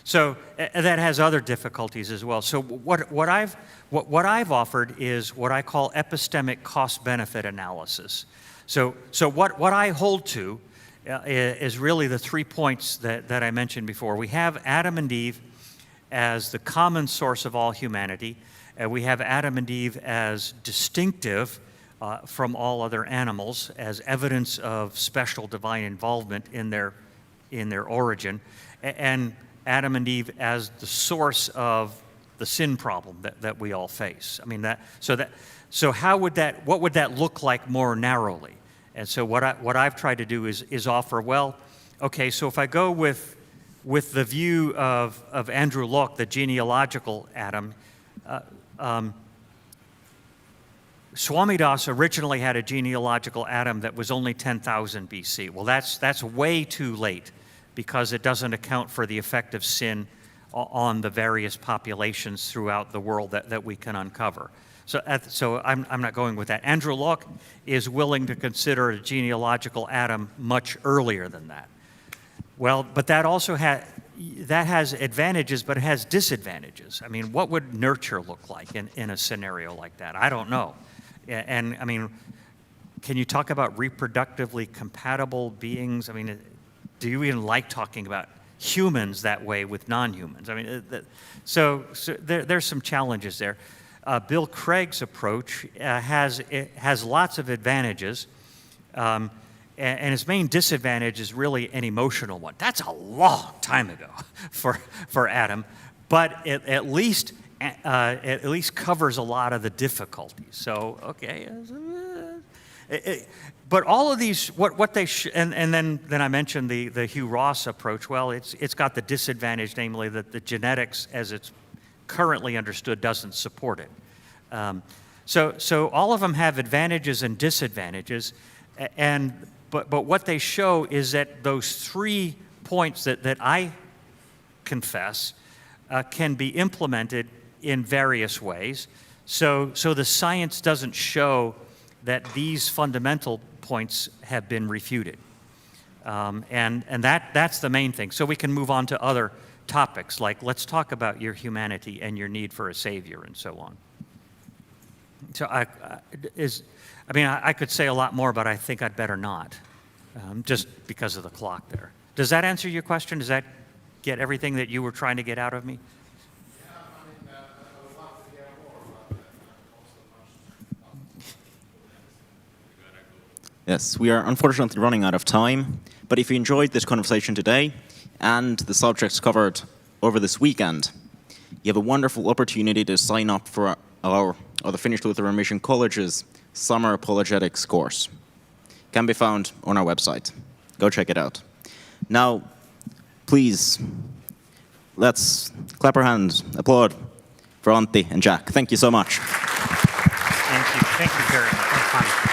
So that has other difficulties as well. So what I've offered is what I call epistemic cost-benefit analysis. So what I hold to is really the 3 points that I mentioned before. We have Adam and Eve as the common source of all humanity. We have Adam and Eve as distinctive from all other animals as evidence of special divine involvement in their origin, and Adam and Eve as the source of the sin problem that we all face. I mean, what would that look like more narrowly? And so what I've tried to do is offer, well, okay, so if I go with the view of Andrew Locke, the genealogical Adam, Swami Das originally had a genealogical Adam that was only 10,000 BC. Well, that's way too late because it doesn't account for the effect of sin on the various populations throughout the world that we can uncover. So I'm not going with that. Andrew Locke is willing to consider a genealogical Adam much earlier than that. Well, but that also has advantages, but it has disadvantages. I mean, what would nurture look like in a scenario like that? I don't know. And I mean, can you talk about reproductively compatible beings? I mean, do you even like talking about humans that way with non-humans? I mean, so there's some challenges there. Bill Craig's approach has lots of advantages, and his main disadvantage is really an emotional one. That's a long time ago for Adam, but it at least covers a lot of the difficulties. So okay, but all of these, what they and then I mentioned the Hugh Ross approach. Well, it's got the disadvantage, namely that the genetics, as it's currently understood, doesn't support it. So all of them have advantages and disadvantages, but what they show is that those 3 points that I confess can be implemented in various ways. So the science doesn't show that these fundamental points have been refuted, and that's the main thing. So we can move on to other topics, like let's talk about your humanity and your need for a savior and so on. So I could say a lot more, but I think I'd better not, just because of the clock there. Does that answer your question? Does that get everything that you were trying to get out of me? Yes, we are unfortunately running out of time, but if you enjoyed this conversation today and the subjects covered over this weekend, you have a wonderful opportunity to sign up for the Finnish Lutheran Mission College's Summer Apologetics course. Can be found on our website. Go check it out. Now, please, let's clap our hands, applaud for Antti and Jack. Thank you so much. Thank you very much.